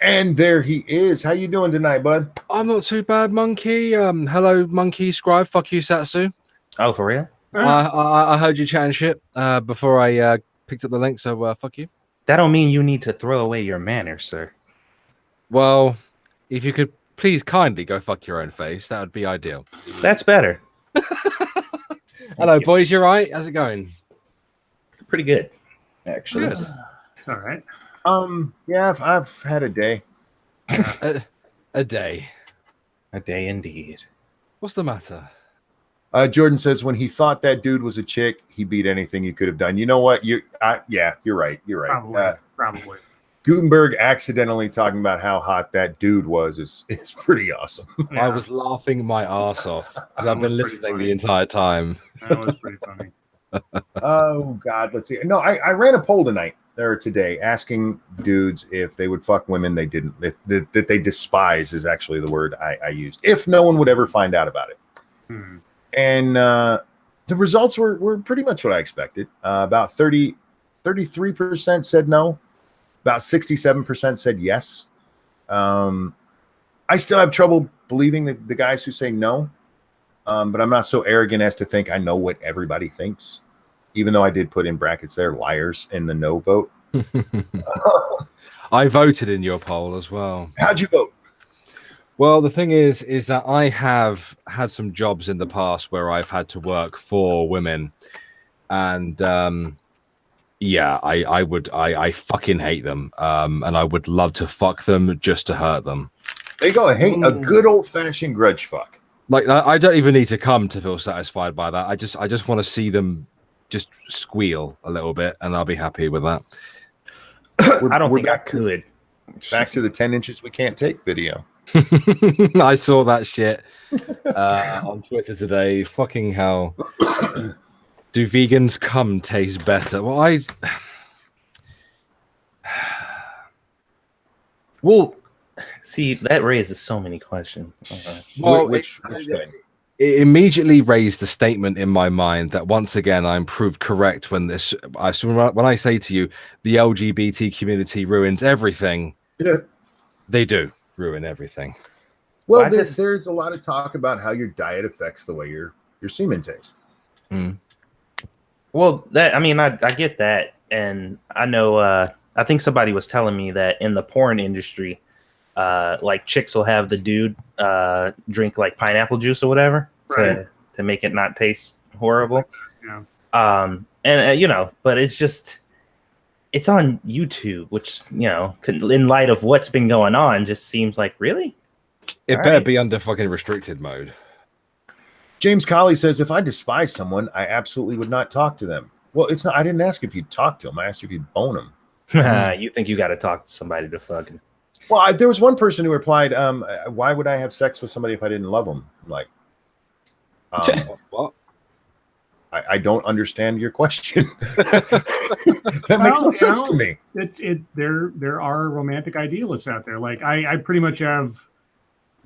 And there he is. How you doing tonight, bud? I'm not too bad, Monkey. Hello, Monkey Scribe. Fuck you, Satsu. Oh, for real? I heard you chatting shit before I picked up the link, so fuck you. That don't mean you need to throw away your manners, sir. Well, if you could please kindly go fuck your own face, that would be ideal. That's better. Hello, boys. You right? How's it going? Pretty good, actually. Good. It's all right. Yeah, I've had a day. A day. A day indeed. What's the matter? Jordan says when he thought that dude was a chick, he beat anything you could have done. You know what? Yeah, you're right. You're right. Probably. Gutenberg accidentally talking about how hot that dude was is pretty awesome. Yeah, I was laughing my ass off because I've That been was pretty listening funny. the entire time. that was pretty funny. Oh God, let's see. No, I ran a poll tonight or today asking dudes if they would fuck women they didn't, that they despise is actually the word I used. If no one would ever find out about it. And the results were pretty much what I expected. About 33% said no. About 67% said yes. I still have trouble believing the guys who say no. But I'm not so arrogant as to think I know what everybody thinks. Even though I did put in brackets there, liars in the no vote. I voted in your poll as well. How'd you vote? Well, the thing is that I have had some jobs in the past where I've had to work for women, and yeah, I fucking hate them, and I would love to fuck them just to hurt them. There you go. A good old fashioned grudge fuck. Like I don't even need to come to feel satisfied by that. I just want to see them just squeal a little bit, and I'll be happy with that. I don't think I back could. Back to the 10 inches we can't take video. I saw that shit on Twitter today. Fucking hell. Do vegans cum taste better? Well, Well, see, that raises so many questions. well, Which thing? it immediately raised the statement in my mind that once again I'm proved correct when when I say to you the LGBT community ruins everything. Yeah. They do ruin everything. Well, I just- there's a lot of talk about how your diet affects the way your semen tastes. Well, I get that, and I know. I think somebody was telling me that in the porn industry, like chicks will have the dude drink like pineapple juice or whatever Right. to make it not taste horrible. Yeah. And but it's on YouTube, which in light of what's been going on, just seems like really. It All better right. be under fucking restricted mode. James Colley says, if I despise someone, I absolutely would not talk to them. Well, it's not. I didn't ask if you'd talk to him. I asked if you'd bone him. You think you got to talk to somebody to fucking. Well, there was one person who replied, why would I have sex with somebody if I didn't love them? I'm like, What? I don't understand your question. That makes no sense to me. There are romantic idealists out there. Like I pretty much have,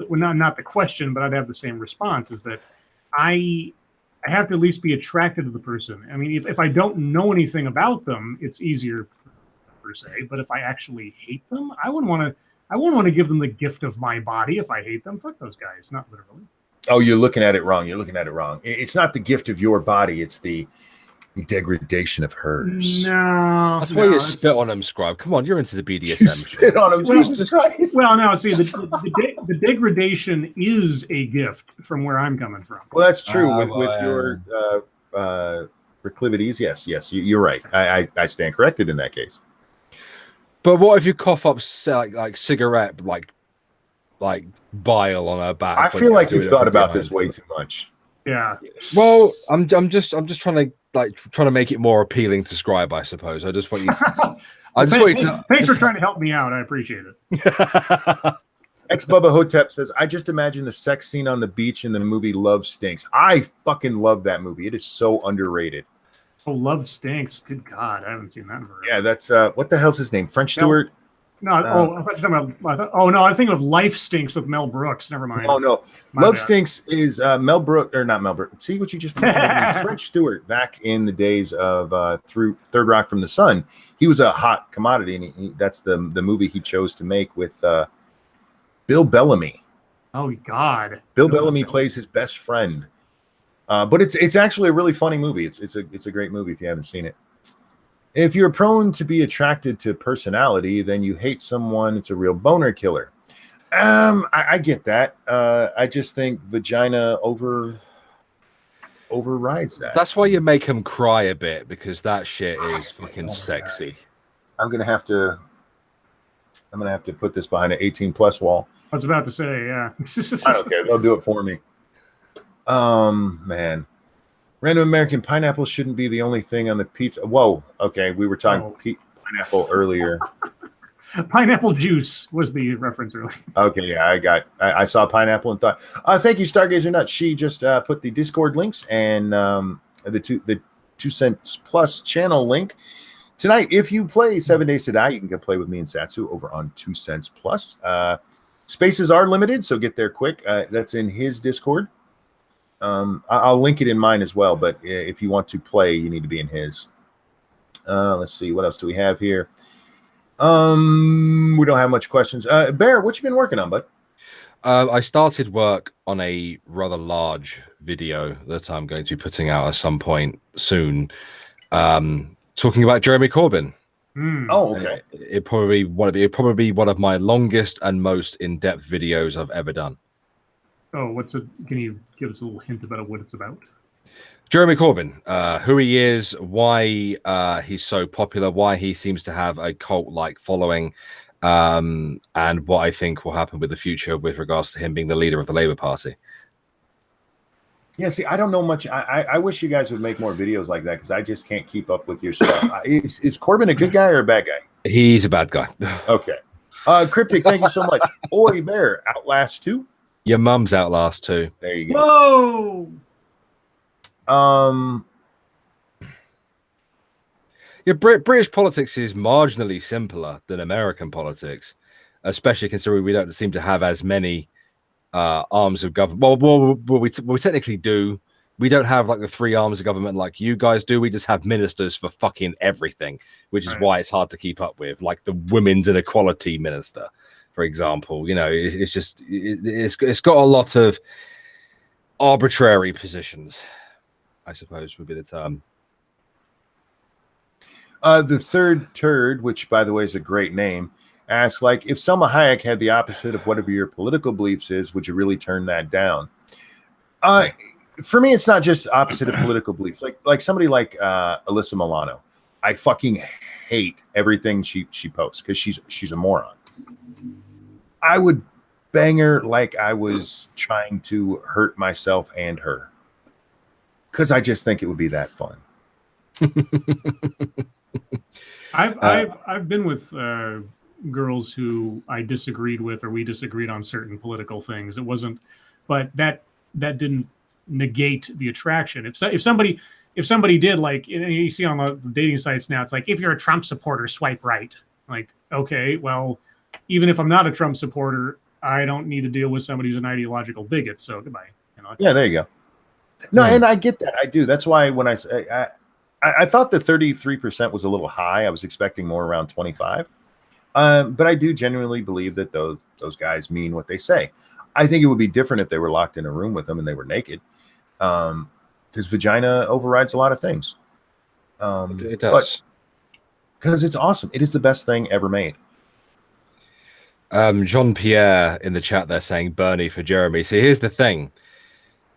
well, not the question, but I'd have the same response. Is that I have to at least be attracted to the person. I mean, if I don't know anything about them, it's easier per se. But if I actually hate them, I wouldn't want to give them the gift of my body. If I hate them, fuck those guys. Not literally. Oh, you're looking at it wrong. You're looking at it wrong. It's not the gift of your body. It's the degradation of hers. No, That's why you spit on them, Scribe. Come on, you're into the BDSM. You spit on him, Well, Jesus Christ. Well, no, see, the degradation is a gift from where I'm coming from. Well, that's true. Ah, with well, your proclivities, yes, you're right. I stand corrected in that case. But what if you cough up like cigarette like bile on her back. I when feel she's like doing you've it thought from about behind. this way too much. Yeah. Well, I'm just trying to make it more appealing to Scribe, I suppose. I just want you to Thanks for trying to help me out. I appreciate it. Ex Bubba Hotep says, I just imagine the sex scene on the beach in the movie Love Stinks. I fucking love that movie. It is so underrated. Oh, Love Stinks. Good God, I haven't seen that in forever. Yeah, that's what the hell's his name? French Stewart? No, I thought you were talking about. Oh no, I'm thinking of Life Stinks with Mel Brooks. Never mind. Oh no, My Love bad. Stinks is Mel Brooks or not Mel Brooks. See what you just French Stewart back in the days of through Third Rock from the Sun. He was a hot commodity, and that's the movie he chose to make with Bill Bellamy. Oh God, Bill Bellamy plays his best friend, but it's actually a really funny movie. It's a great movie if you haven't seen it. If you're prone to be attracted to personality, then you hate someone. It's a real boner killer. I get that. I just think vagina overrides that. That's why you make him cry a bit, because that shit is fucking sexy. I'm gonna have to put this behind an 18+ wall. I was about to say, yeah. I don't care. They'll do it for me. Man. Random American pineapple shouldn't be the only thing on the pizza. Whoa. Okay. We were talking pineapple earlier. Pineapple juice was the reference earlier. Okay. Yeah. I saw pineapple and thought, thank you, Stargazer Nuts. She just put the Discord links and the 2 Cents Plus channel link. Tonight, if you play 7 Days to Die, you can go play with me and Satsu over on 2 Cents Plus. Spaces are limited, so get there quick. That's in his Discord. I'll link it in mine as well, but if you want to play, you need to be in his. Let's see, what else do we have here? We don't have much questions. Bear, what you been working on, bud? I started work on a rather large video that I'm going to be putting out at some point soon, talking about Jeremy Corbyn. Oh, okay. It probably be one of my longest and most in-depth videos I've ever done. Oh, can you give us a little hint about what it's about? Jeremy Corbyn, who he is, why he's so popular, why he seems to have a cult-like following, and what I think will happen with the future with regards to him being the leader of the Labour Party. Yeah, see, I don't know much. I wish you guys would make more videos like that because I just can't keep up with your stuff. Is Corbyn a good guy or a bad guy? He's a bad guy. Okay. Cryptic, thank you so much. Oi, Bear, Outlast 2? Your mum's Outlast too. There you go. Whoa! Yeah, British politics is marginally simpler than American politics, especially considering we don't seem to have as many arms of government. Well, we technically do. We don't have like the 3 arms of government like you guys do. We just have ministers for fucking everything, which is why it's hard to keep up with. Like the women's inequality minister, for example. You know, it's got a lot of arbitrary positions, I suppose would be the term. The third turd, which by the way is a great name, asks, like, if Selma Hayek had the opposite of whatever your political beliefs is, would you really turn that down? For me, it's not just opposite of political beliefs. Like somebody like Alyssa Milano, I fucking hate everything she posts because she's a moron. I would bang her like I was trying to hurt myself and her because I just think it would be that fun. I've been with girls who I disagreed with, or we disagreed on certain political things. It wasn't, but that didn't negate the attraction. If somebody did, like, you see on the dating sites now, it's like, if you're a Trump supporter, swipe right. Like, okay, well, even if I'm not a Trump supporter, I don't need to deal with somebody who's an ideological bigot. So goodbye. You know? Yeah, there you go. No, and I get that. I do. That's why when I thought the 33% was a little high. I was expecting more around 25. But I do genuinely believe that those guys mean what they say. I think it would be different if they were locked in a room with them and they were naked. Because vagina overrides a lot of things. It does. Because it's awesome. It is the best thing ever made. Jean-Pierre in the chat there saying Bernie for Jeremy. See, here's the thing.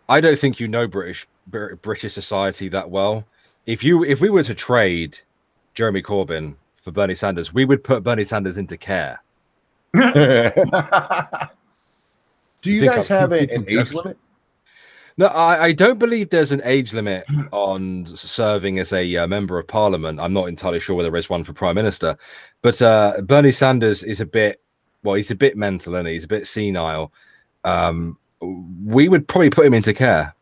I don't think you know British society that well. If we were to trade Jeremy Corbyn for Bernie Sanders, we would put Bernie Sanders into care. Do you think guys I've have seen an people age joke. limit? No, I don't believe there's an age limit on serving as a member of parliament. I'm not entirely sure whether there is one for prime minister, but Bernie Sanders is a bit, well, he's a bit mental, and he's a bit senile. We would probably put him into care.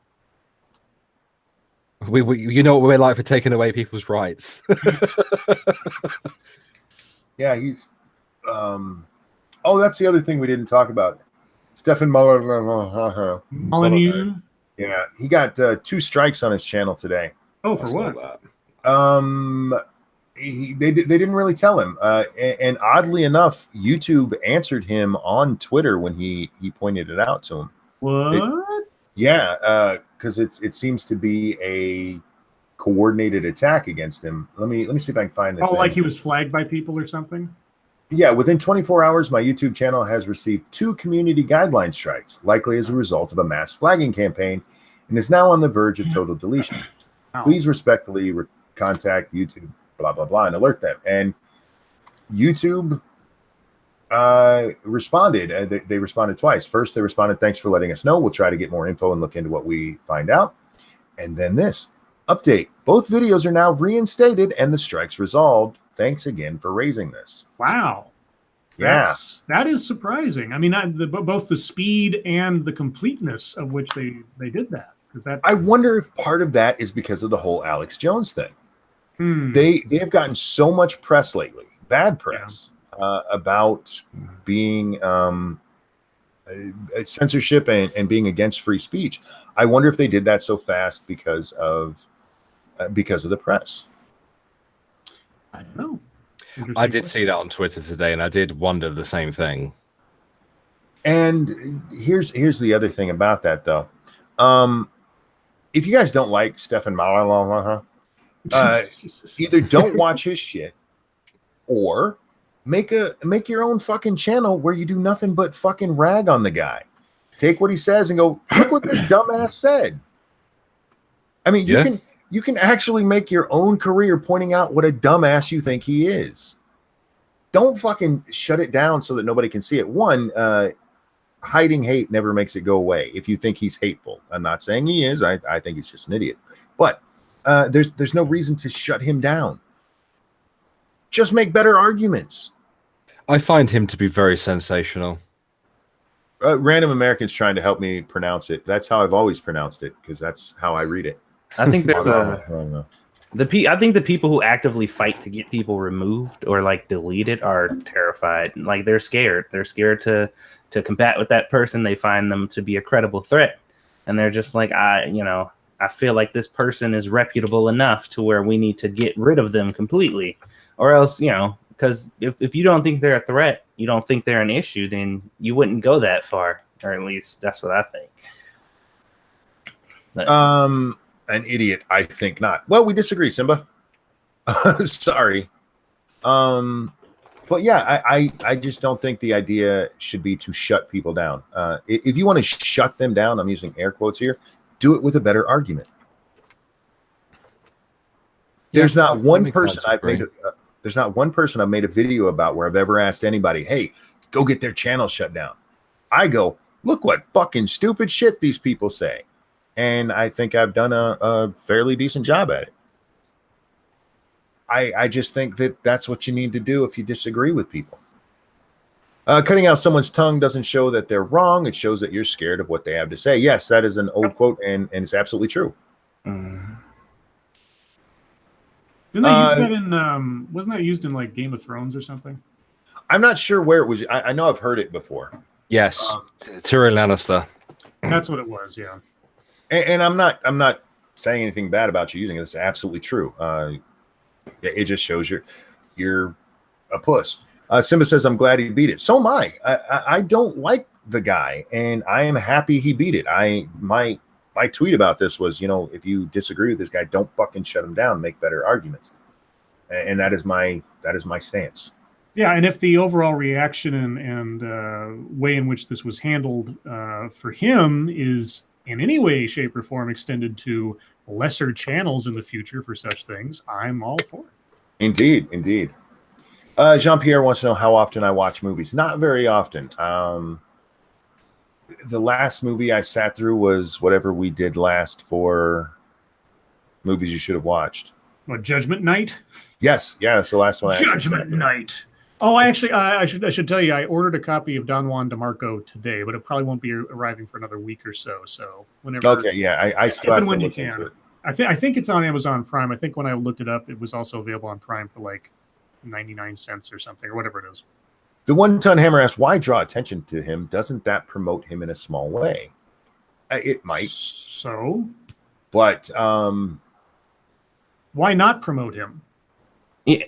You know what we're like for taking away people's rights. Yeah, he's. Oh, that's the other thing we didn't talk about. Stefan Muller. Molyneux. Yeah, he got 2 strikes on his channel today. Oh, for what? They didn't really tell him. And oddly enough, YouTube answered him on Twitter when he pointed it out to him. What? Because it seems to be a coordinated attack against him. Let me see if I can find it. Oh, like he was flagged by people or something? Yeah, within 24 hours, my YouTube channel has received 2 community guideline strikes, likely as a result of a mass flagging campaign, and is now on the verge of total deletion. Please respectfully contact YouTube, blah, blah, blah, and alert them. And YouTube responded. They responded twice. First, they responded, thanks for letting us know. We'll try to get more info and look into what we find out. And then this. Update. Both videos are now reinstated and the strikes resolved. Thanks again for raising this. Wow. That is surprising. I mean, both the speed and the completeness of which they did that. I wonder if part of that is because of the whole Alex Jones thing. They have gotten so much press lately, bad press, about being censorship and being against free speech. I wonder if they did that so fast because of the press. I don't know. I did see that on Twitter today, and I did wonder the same thing. And here's the other thing about that, though. If you guys don't like Stefan Muller, either don't watch his shit, or make your own fucking channel where you do nothing but fucking rag on the guy. Take what he says and go, look what this dumbass said. I mean, you can actually make your own career pointing out what a dumbass you think he is. Don't fucking shut it down so that nobody can see it. One, hiding hate never makes it go away. If you think he's hateful, I'm not saying he is. I think he's just an idiot. But there's no reason to shut him down. Just make better arguments. I find him to be very sensational. Random Americans trying to help me pronounce it. That's how I've always pronounced it, because that's how I read it. I think there's I think the people who actively fight to get people removed or like deleted are terrified. Like they're scared. They're scared to combat with that person. They find them to be a credible threat, and they're just like, I feel like this person is reputable enough to where we need to get rid of them completely, or else, because if you don't think they're a threat, you don't think they're an issue, then you wouldn't go that far, or at least that's what I think. But, an idiot, I think not. Well, we disagree, Simba. Sorry. But yeah, I just don't think the idea should be to shut people down. If you want to shut them down, I'm using air quotes here, do it with a better argument. There's not one person I've made a video about where I've ever asked anybody, hey, go get their channel shut down. I go, look what fucking stupid shit these people say. And I think I've done a fairly decent job at it. I just think that that's what you need to do if you disagree with people. Cutting out someone's tongue doesn't show that they're wrong. It shows that you're scared of what they have to say. Yes, that is an old quote, and it's absolutely true. Didn't they use that in, wasn't that used in like Game of Thrones or something? I'm not sure where it was. I know I've heard it before. Yes, Tyrion Lannister. That's what it was, yeah. And I'm not saying anything bad about you using it. It's absolutely true. It just shows you're a puss. Simba says, I'm glad he beat it. So am I. I don't like the guy, and I am happy he beat it. My tweet about this was, if you disagree with this guy, don't fucking shut him down. Make better arguments. And that is my stance. Yeah, and if the overall reaction and way in which this was handled for him is in any way, shape, or form extended to lesser channels in the future for such things, I'm all for it. Indeed. Jean-Pierre wants to know how often I watch movies. Not very often. the last movie I sat through was whatever we did last for movies you should have watched. What, Judgment Night? Yes, yeah, that's the last one. Judgment Night. Oh, I should tell you, I ordered a copy of Don Juan DeMarco today, but it probably won't be arriving for another week or so. So whenever. Okay, yeah, I still have to when you look into can. it. I think it's on Amazon Prime. I think when I looked it up, it was also available on Prime for like 99 cents or something, or whatever it is. The One-Ton Hammer asks, why draw attention to him? Doesn't that promote him in a small way? It might. So? But why not promote him? Yeah,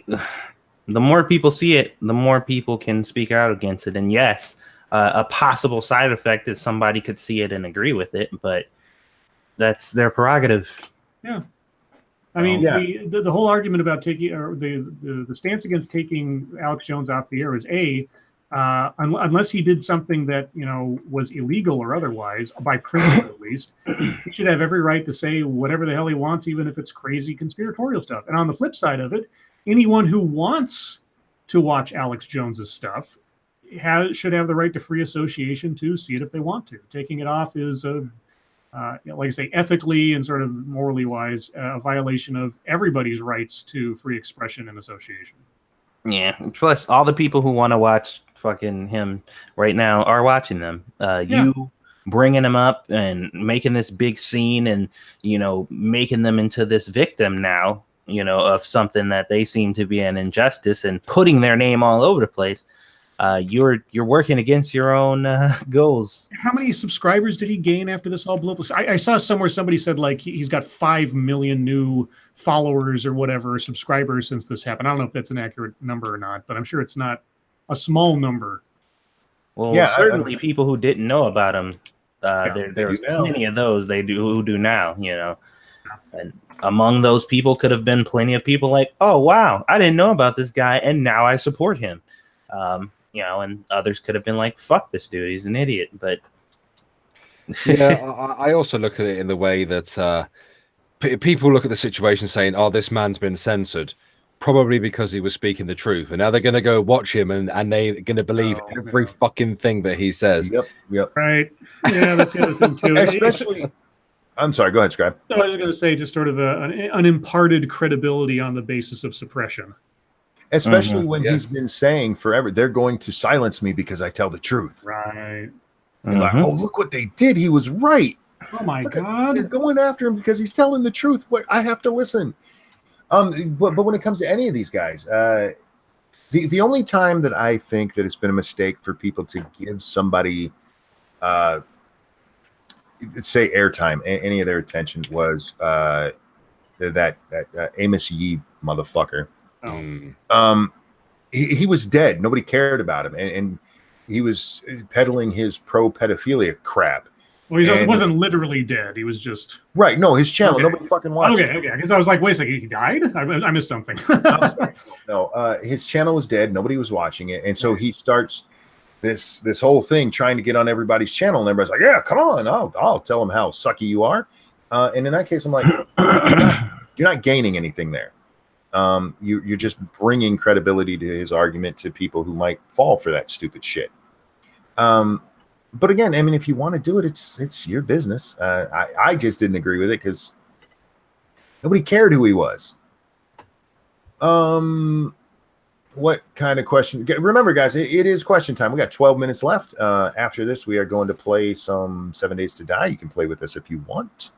the more people see it, the more people can speak out against it. And yes, a possible side effect is somebody could see it and agree with it, but that's their prerogative. Yeah. I mean, the whole argument about taking, or the stance against taking Alex Jones off the air is unless he did something that, you know, was illegal or otherwise, by principle at least, he should have every right to say whatever the hell he wants, even if it's crazy conspiratorial stuff. And on the flip side of it, anyone who wants to watch Alex Jones's stuff should have the right to free association to see it if they want to. Taking it off is like I say, ethically and sort of morally wise, a violation of everybody's rights to free expression and association. Yeah. Plus, all the people who want to watch fucking him right now are watching them. You bringing them up and making this big scene and, you know, making them into this victim now, you know, of something that they seem to be an injustice and putting their name all over the place. You're working against your own goals. How many subscribers did he gain after this all blew up? I saw somewhere somebody said like he's got 5 million new followers or whatever, subscribers since this happened. I don't know if that's an accurate number or not, but I'm sure it's not a small number. Well, certainly people who didn't know about him, there's plenty of those who do now, you know. And among those people could have been plenty of people like, oh, wow, I didn't know about this guy, and now I support him. You know, and others could have been like, fuck this dude, he's an idiot. But yeah, I also look at it in the way that people look at the situation saying, oh, this man's been censored, probably because he was speaking the truth. And now they're going to go watch him and they're going to believe every fucking thing that he says. Yep. Right. Yeah, that's the other thing, too. Especially, I'm sorry, go ahead, Scribe. So I was going to say just sort of an imparted credibility on the basis of suppression. Especially when he's been saying forever, they're going to silence me because I tell the truth. Right. Like, oh, look what they did. He was right. Oh, my God. They're going after him because he's telling the truth. What I have to listen. But when it comes to any of these guys, the only time that I think that it's been a mistake for people to give somebody, say, airtime, any of their attention was that Amos Yee motherfucker. He was dead. Nobody cared about him, and he was peddling his pro-pedophilia crap. Well, he wasn't literally dead. He was just right. No, his channel. Nobody fucking watched. Okay. Because I was like, wait a second, he died? I missed something. No, his channel was dead. Nobody was watching it, and so he starts this whole thing trying to get on everybody's channel, and everybody's like, "Yeah, come on, I'll tell him how sucky you are." And in that case, I'm like, you're not gaining anything there. You're just bringing credibility to his argument to people who might fall for that stupid shit. But again, I mean, if you want to do it, it's your business. I just didn't agree with it because nobody cared who he was. What kind of question? Remember, guys, it is question time. We got 12 minutes left. After this, we are going to play some 7 Days to Die. You can play with us if you want.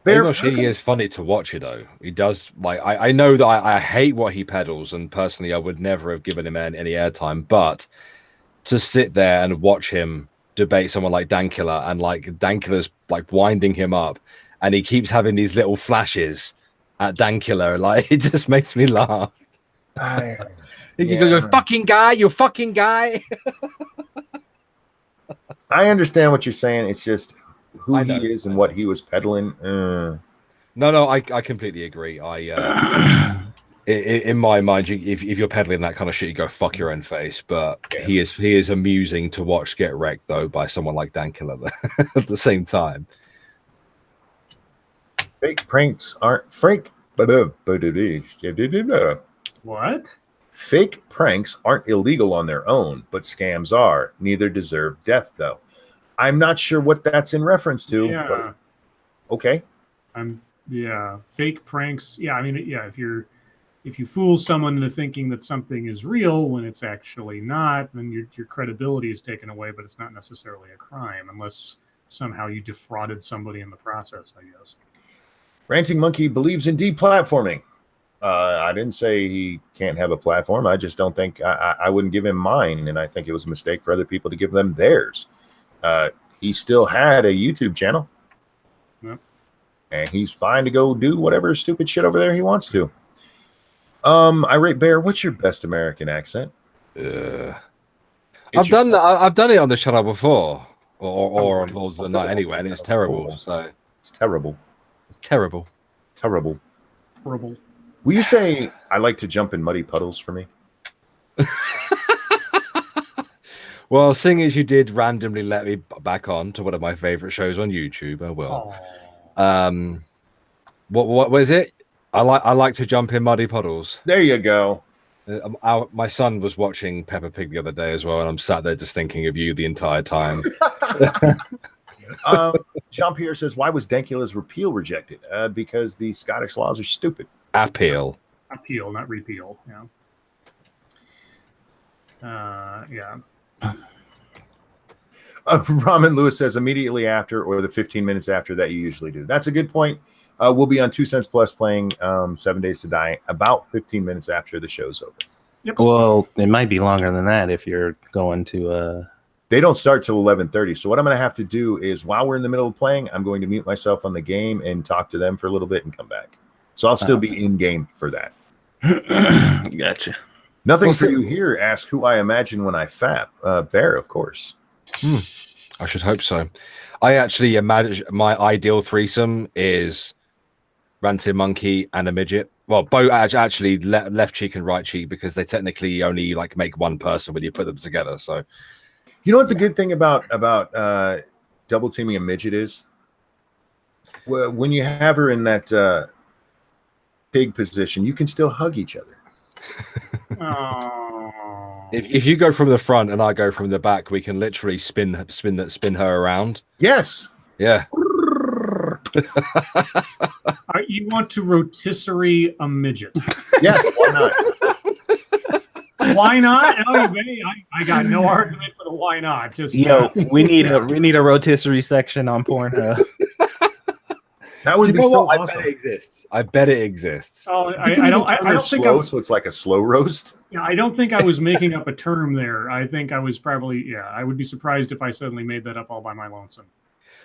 He is funny to watch it though. He does like I know that I hate what he peddles, and personally I would never have given him any airtime, but to sit there and watch him debate someone like Dankula, and like Dankula's like winding him up and he keeps having these little flashes at Dankula, like it just makes me laugh. You go, fucking guy, you fucking guy. I understand what you're saying. It's just who he is and what he was peddling. No, I completely agree. In my mind, if you're peddling that kind of shit, you go fuck your own face. But he is amusing to watch get wrecked though by someone like Dankula at the same time. Fake pranks aren't fake. What? Fake pranks aren't illegal on their own, but scams are. Neither deserve death, though. I'm not sure what that's in reference to. Yeah. But okay. Fake pranks. Yeah, I mean, yeah, if you fool someone into thinking that something is real when it's actually not, then your credibility is taken away, but it's not necessarily a crime unless somehow you defrauded somebody in the process, I guess. Ranting Monkey believes in deplatforming. I didn't say he can't have a platform. I just don't think I wouldn't give him mine, and I think it was a mistake for other people to give them theirs. He still had a YouTube channel. Yep. And he's fine to go do whatever stupid shit over there he wants to. Irate Bear, what's your best American accent? I've done it on the channel before, or on Lords of the Night anyway, and it's terrible. So it's terrible. It's terrible. Terrible. Horrible. Will you say I like to jump in muddy puddles for me? Well, seeing as you did randomly let me back on to one of my favorite shows on YouTube, I will. What was it? I like to jump in muddy puddles. There you go. My son was watching Peppa Pig the other day as well, and I'm sat there just thinking of you the entire time. Jean-Pierre says, why was Dankula's repeal rejected? Because the Scottish laws are stupid. Appeal, not repeal. Yeah. Ramen Lewis says immediately after or the 15 minutes after that you usually do. That's a good point. We'll be on 2 Cents Plus playing 7 Days to Die about 15 minutes after the show's over. Yep. Well, it might be longer than that if you're going to... They don't start till 11:30. So what I'm going to have to do is while we're in the middle of playing, I'm going to mute myself on the game and talk to them for a little bit and come back. So I'll still be in game for that. Gotcha. Nothing for you here. Ask who I imagine when I fap. Bear, of course. I should hope so. I actually imagine my ideal threesome is Ranting Monkey and a midget. Well, both actually left cheek and right cheek, because they technically only like make one person when you put them together. So, you know what the good thing about double teaming a midget is? Well, when you have her in that pig position, you can still hug each other. If you go from the front and I go from the back, we can literally spin her around. Yes. Yeah. You want to rotisserie a midget? Yes. Why not? Why not? I got no argument for the why not. Just we need a rotisserie section on Pornhub. That would be so awesome. I bet it exists. Oh, I don't think so it's like a slow roast. Yeah, I don't think I was making up a term there. I think I was probably I would be surprised if I suddenly made that up all by my lonesome.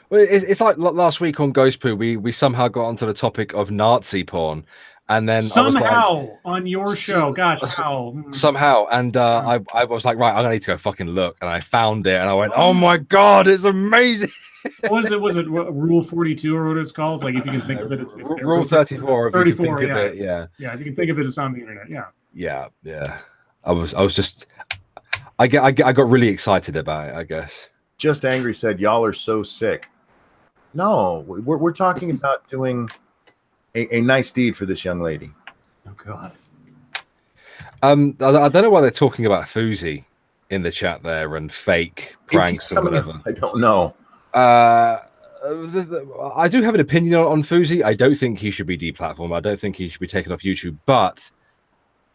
Well, it's like last week on Ghost Poo, we somehow got onto the topic of Nazi porn, and then somehow on your show, gosh, how somehow, and I was like, right, I'm gonna need to go fucking look, and I found it, and I went, oh my god, it's amazing. Was it Rule 42 or what it's called? It's like if you can think of it, it's Rule 34. 34, yeah. Yeah, if you can think of it, it's on the internet. Yeah. I was just, I got really excited about it, I guess. Just Angry said, y'all are so sick. No, we're talking about doing a nice deed for this young lady. Oh God. I don't know why they're talking about Fousey in the chat there and fake pranks and whatever. I don't know. I do have an opinion on Fousey. I don't think he should be deplatformed. I don't think he should be taken off YouTube. But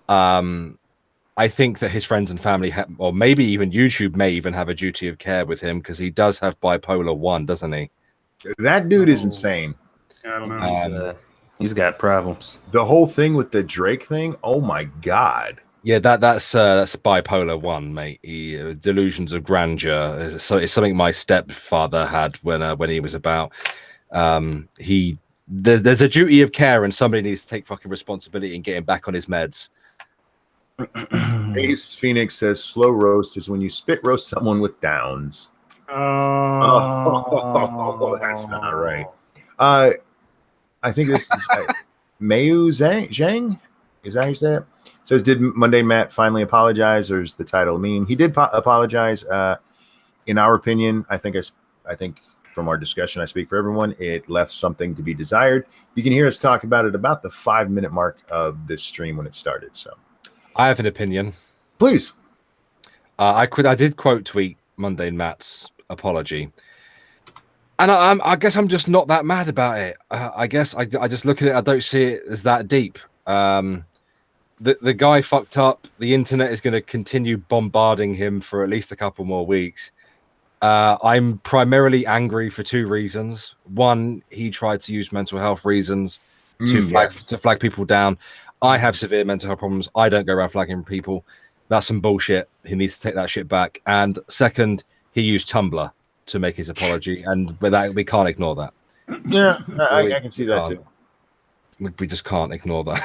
I think that his friends and family, or maybe even YouTube, may even have a duty of care with him, because he does have bipolar 1, doesn't he? That dude is insane. I don't know. He's got problems. The whole thing with the Drake thing. Oh my God. Yeah, that's bipolar 1, mate. Delusions of grandeur. So it's something my stepfather had when he was about. There's a duty of care, and somebody needs to take fucking responsibility and get him back on his meds. Ace Phoenix says slow roast is when you spit roast someone with downs. Oh, that's not right. I think this is Mayu Zhang. Is that how you say it? Says, did MundaneMatt finally apologize, or is the title mean? He did apologize. In our opinion, I think from our discussion, I speak for everyone, it left something to be desired. You can hear us talk about it about the 5-minute mark of this stream when it started. So I have an opinion. Please. I did quote tweet MundaneMatt's apology, and I guess I'm just not that mad about it. I guess I just look at it. I don't see it as that deep. The guy fucked up. The internet is going to continue bombarding him for at least a couple more weeks. I'm primarily angry for two reasons. One, he tried to use mental health reasons to flag people down. I have severe mental health problems. I don't go around flagging people. That's some bullshit. He needs to take that shit back. And second, he used Tumblr to make his apology, and we can't ignore that. Yeah, I can see that too. We just can't ignore that.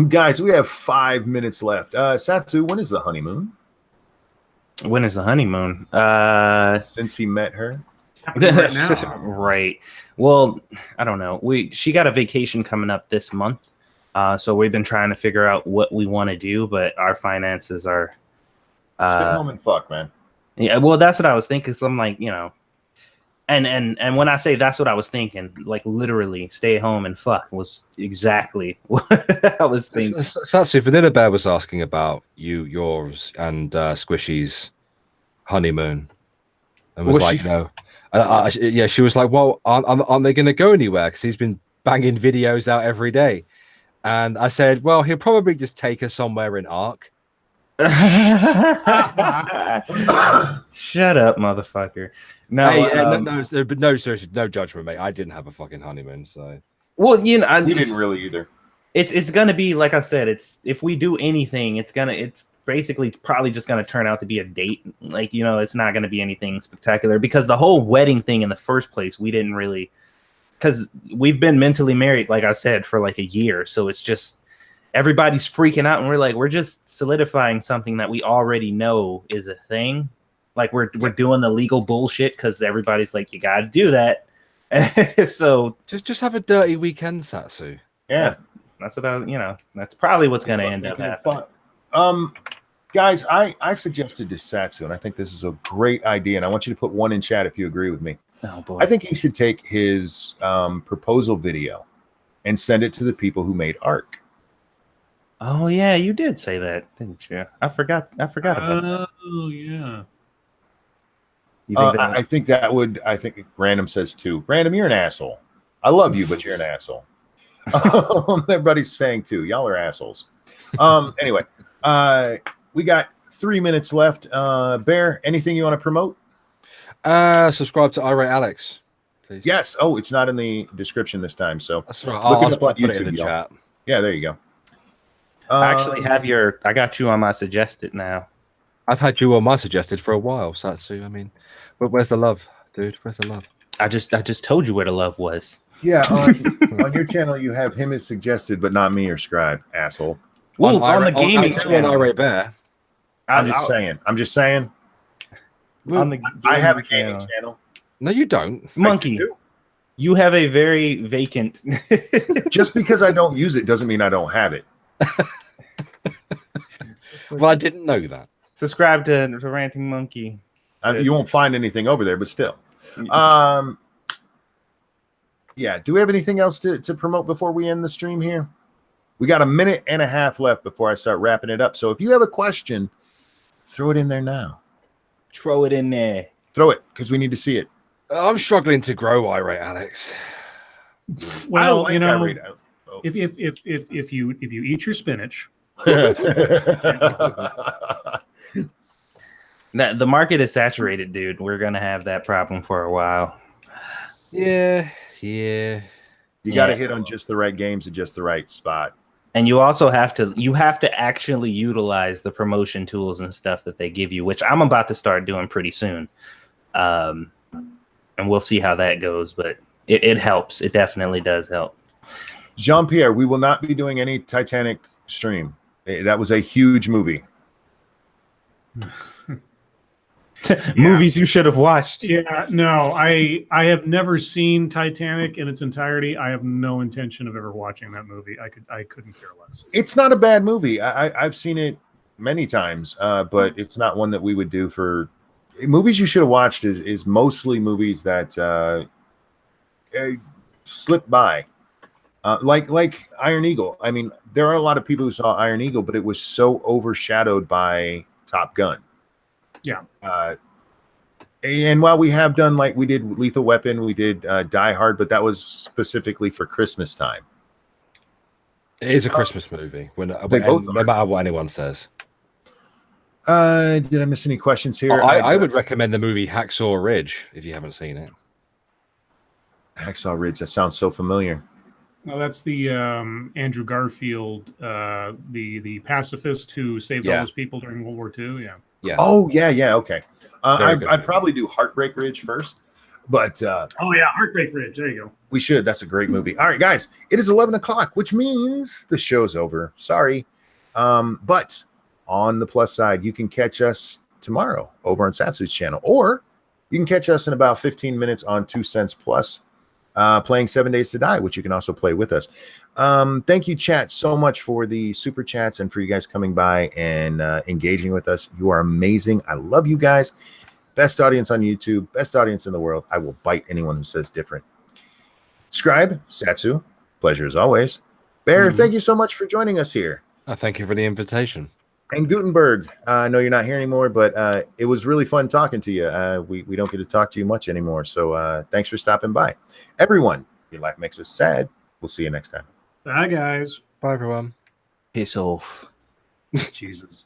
Guys, we have 5 minutes left. Satsu, when is the honeymoon? When is the honeymoon? Since he met her. Right now. Right. Well, I don't know. She got a vacation coming up this month. So we've been trying to figure out what we want to do, but our finances are Stay home and fuck, man. Yeah, well, that's what I was thinking. So I'm like, and when I say that's what I was thinking, like literally stay home and fuck was exactly what I was thinking. Satsu, Vanilla Bear was asking about yours and Squishy's honeymoon, and was like, no. Yeah, she was like, well, aren't they going to go anywhere? Because he's been banging videos out every day. And I said, well, he'll probably just take her somewhere in Ark. Shut up, motherfucker. No, hey, no, seriously, no judgment, mate. I didn't have a fucking honeymoon, so. Well, we didn't really either. It's gonna be like I said. It's if we do anything, it's basically probably just gonna turn out to be a date. Like it's not gonna be anything spectacular because the whole wedding thing in the first place, we didn't really, because we've been mentally married, like I said, for like a year. So it's just everybody's freaking out, and we're just solidifying something that we already know is a thing. Like we're doing the legal bullshit because everybody's like, you got to do that. So just have a dirty weekend, Satsu. Yeah, that's what that's probably what's going to end up happening. Guys, I suggested to Satsu, and I think this is a great idea, and I want you to put one in chat if you agree with me. Oh boy, I think he should take his proposal video and send it to the people who made Ark. Oh yeah, you did say that, didn't you? I forgot about that. Oh yeah. I think that would. I think Random says too. Random, you're an asshole. I love you, but you're an asshole. Everybody's saying too. Y'all are assholes. Anyway, we got 3 minutes left. Bear, anything you want to promote? Subscribe to Irate Alex, please. Yes. Oh, it's not in the description this time. So that's right. Look it up on I'll put YouTube it in the chat. Yeah, there you go. I actually have I got you on my suggested now. I've had you on my suggested for a while, Satsu. I mean, but where's the love, dude? Where's the love? I just told you where the love was. Yeah, on your channel you have him as suggested, but not me or Scribe, asshole. Well, on the gaming channel, Irate Bear. I'm just saying. I have a gaming channel. No, you don't, Monkey. You have a very vacant. Just because I don't use it doesn't mean I don't have it. Well, I didn't know that. Subscribe to Ranting Monkey. You won't find anything over there, but still. Yeah. Do we have anything else to promote before we end the stream here? We got 1.5 minutes left before I start wrapping it up. So if you have a question, throw it in there now. Throw it in there. Throw it, because we need to see it. I'm struggling to grow Irate Alex. Well, if you eat your spinach. The market is saturated, dude. We're gonna have that problem for a while. Yeah. You got to hit on just the right games at just the right spot. And you also have to actually utilize the promotion tools and stuff that they give you, which I'm about to start doing pretty soon. And we'll see how that goes, but it helps. It definitely does help. Jean-Pierre, we will not be doing any Titanic stream. That was a huge movie. Movies you should have watched. Yeah, no, I have never seen Titanic in its entirety. I have no intention of ever watching that movie. I couldn't care less. It's not a bad movie. I've seen it many times, but it's not one that we would do for movies. You should have watched is mostly movies that slip by. Like Iron Eagle. I mean, there are a lot of people who saw Iron Eagle, but it was so overshadowed by Top Gun. Yeah. And while we have done, like we did Lethal Weapon, we did Die Hard, but that was specifically for Christmas time. It is a Christmas movie. They both No are. matter what anyone says. Did I miss any questions here? I would recommend the movie Hacksaw Ridge if you haven't seen it. Hacksaw Ridge. That sounds so familiar. Well, that's the Andrew Garfield, the pacifist who saved all Yeah. those people during World War II. Yeah. Yeah. Oh yeah. Okay. Very good. I'd probably do Heartbreak Ridge first, but Oh yeah, Heartbreak Ridge. There you go. we should. That's a great movie. All right, guys. It is 11 o'clock, which means the show's over. Sorry. But on the plus side, you can catch us tomorrow over on Satsu's channel, or you can catch us in about 15 minutes on 2 Cents Plus, playing 7 Days to Die, which you can also play with us. Thank you, chat, so much for the super chats and for you guys coming by and engaging with us. You are amazing. I love you guys. Best audience on YouTube, best audience in the world. I will bite anyone who says different. Scribe, Satsu, pleasure as always. Bear, thank you so much for joining us here. Thank you for the invitation. And Gutenberg, I know you're not here anymore, but it was really fun talking to you. We don't get to talk to you much anymore, so thanks for stopping by. Everyone, your life makes us sad. We'll see you next time. Bye, guys. Bye, everyone. Piss off. Jesus.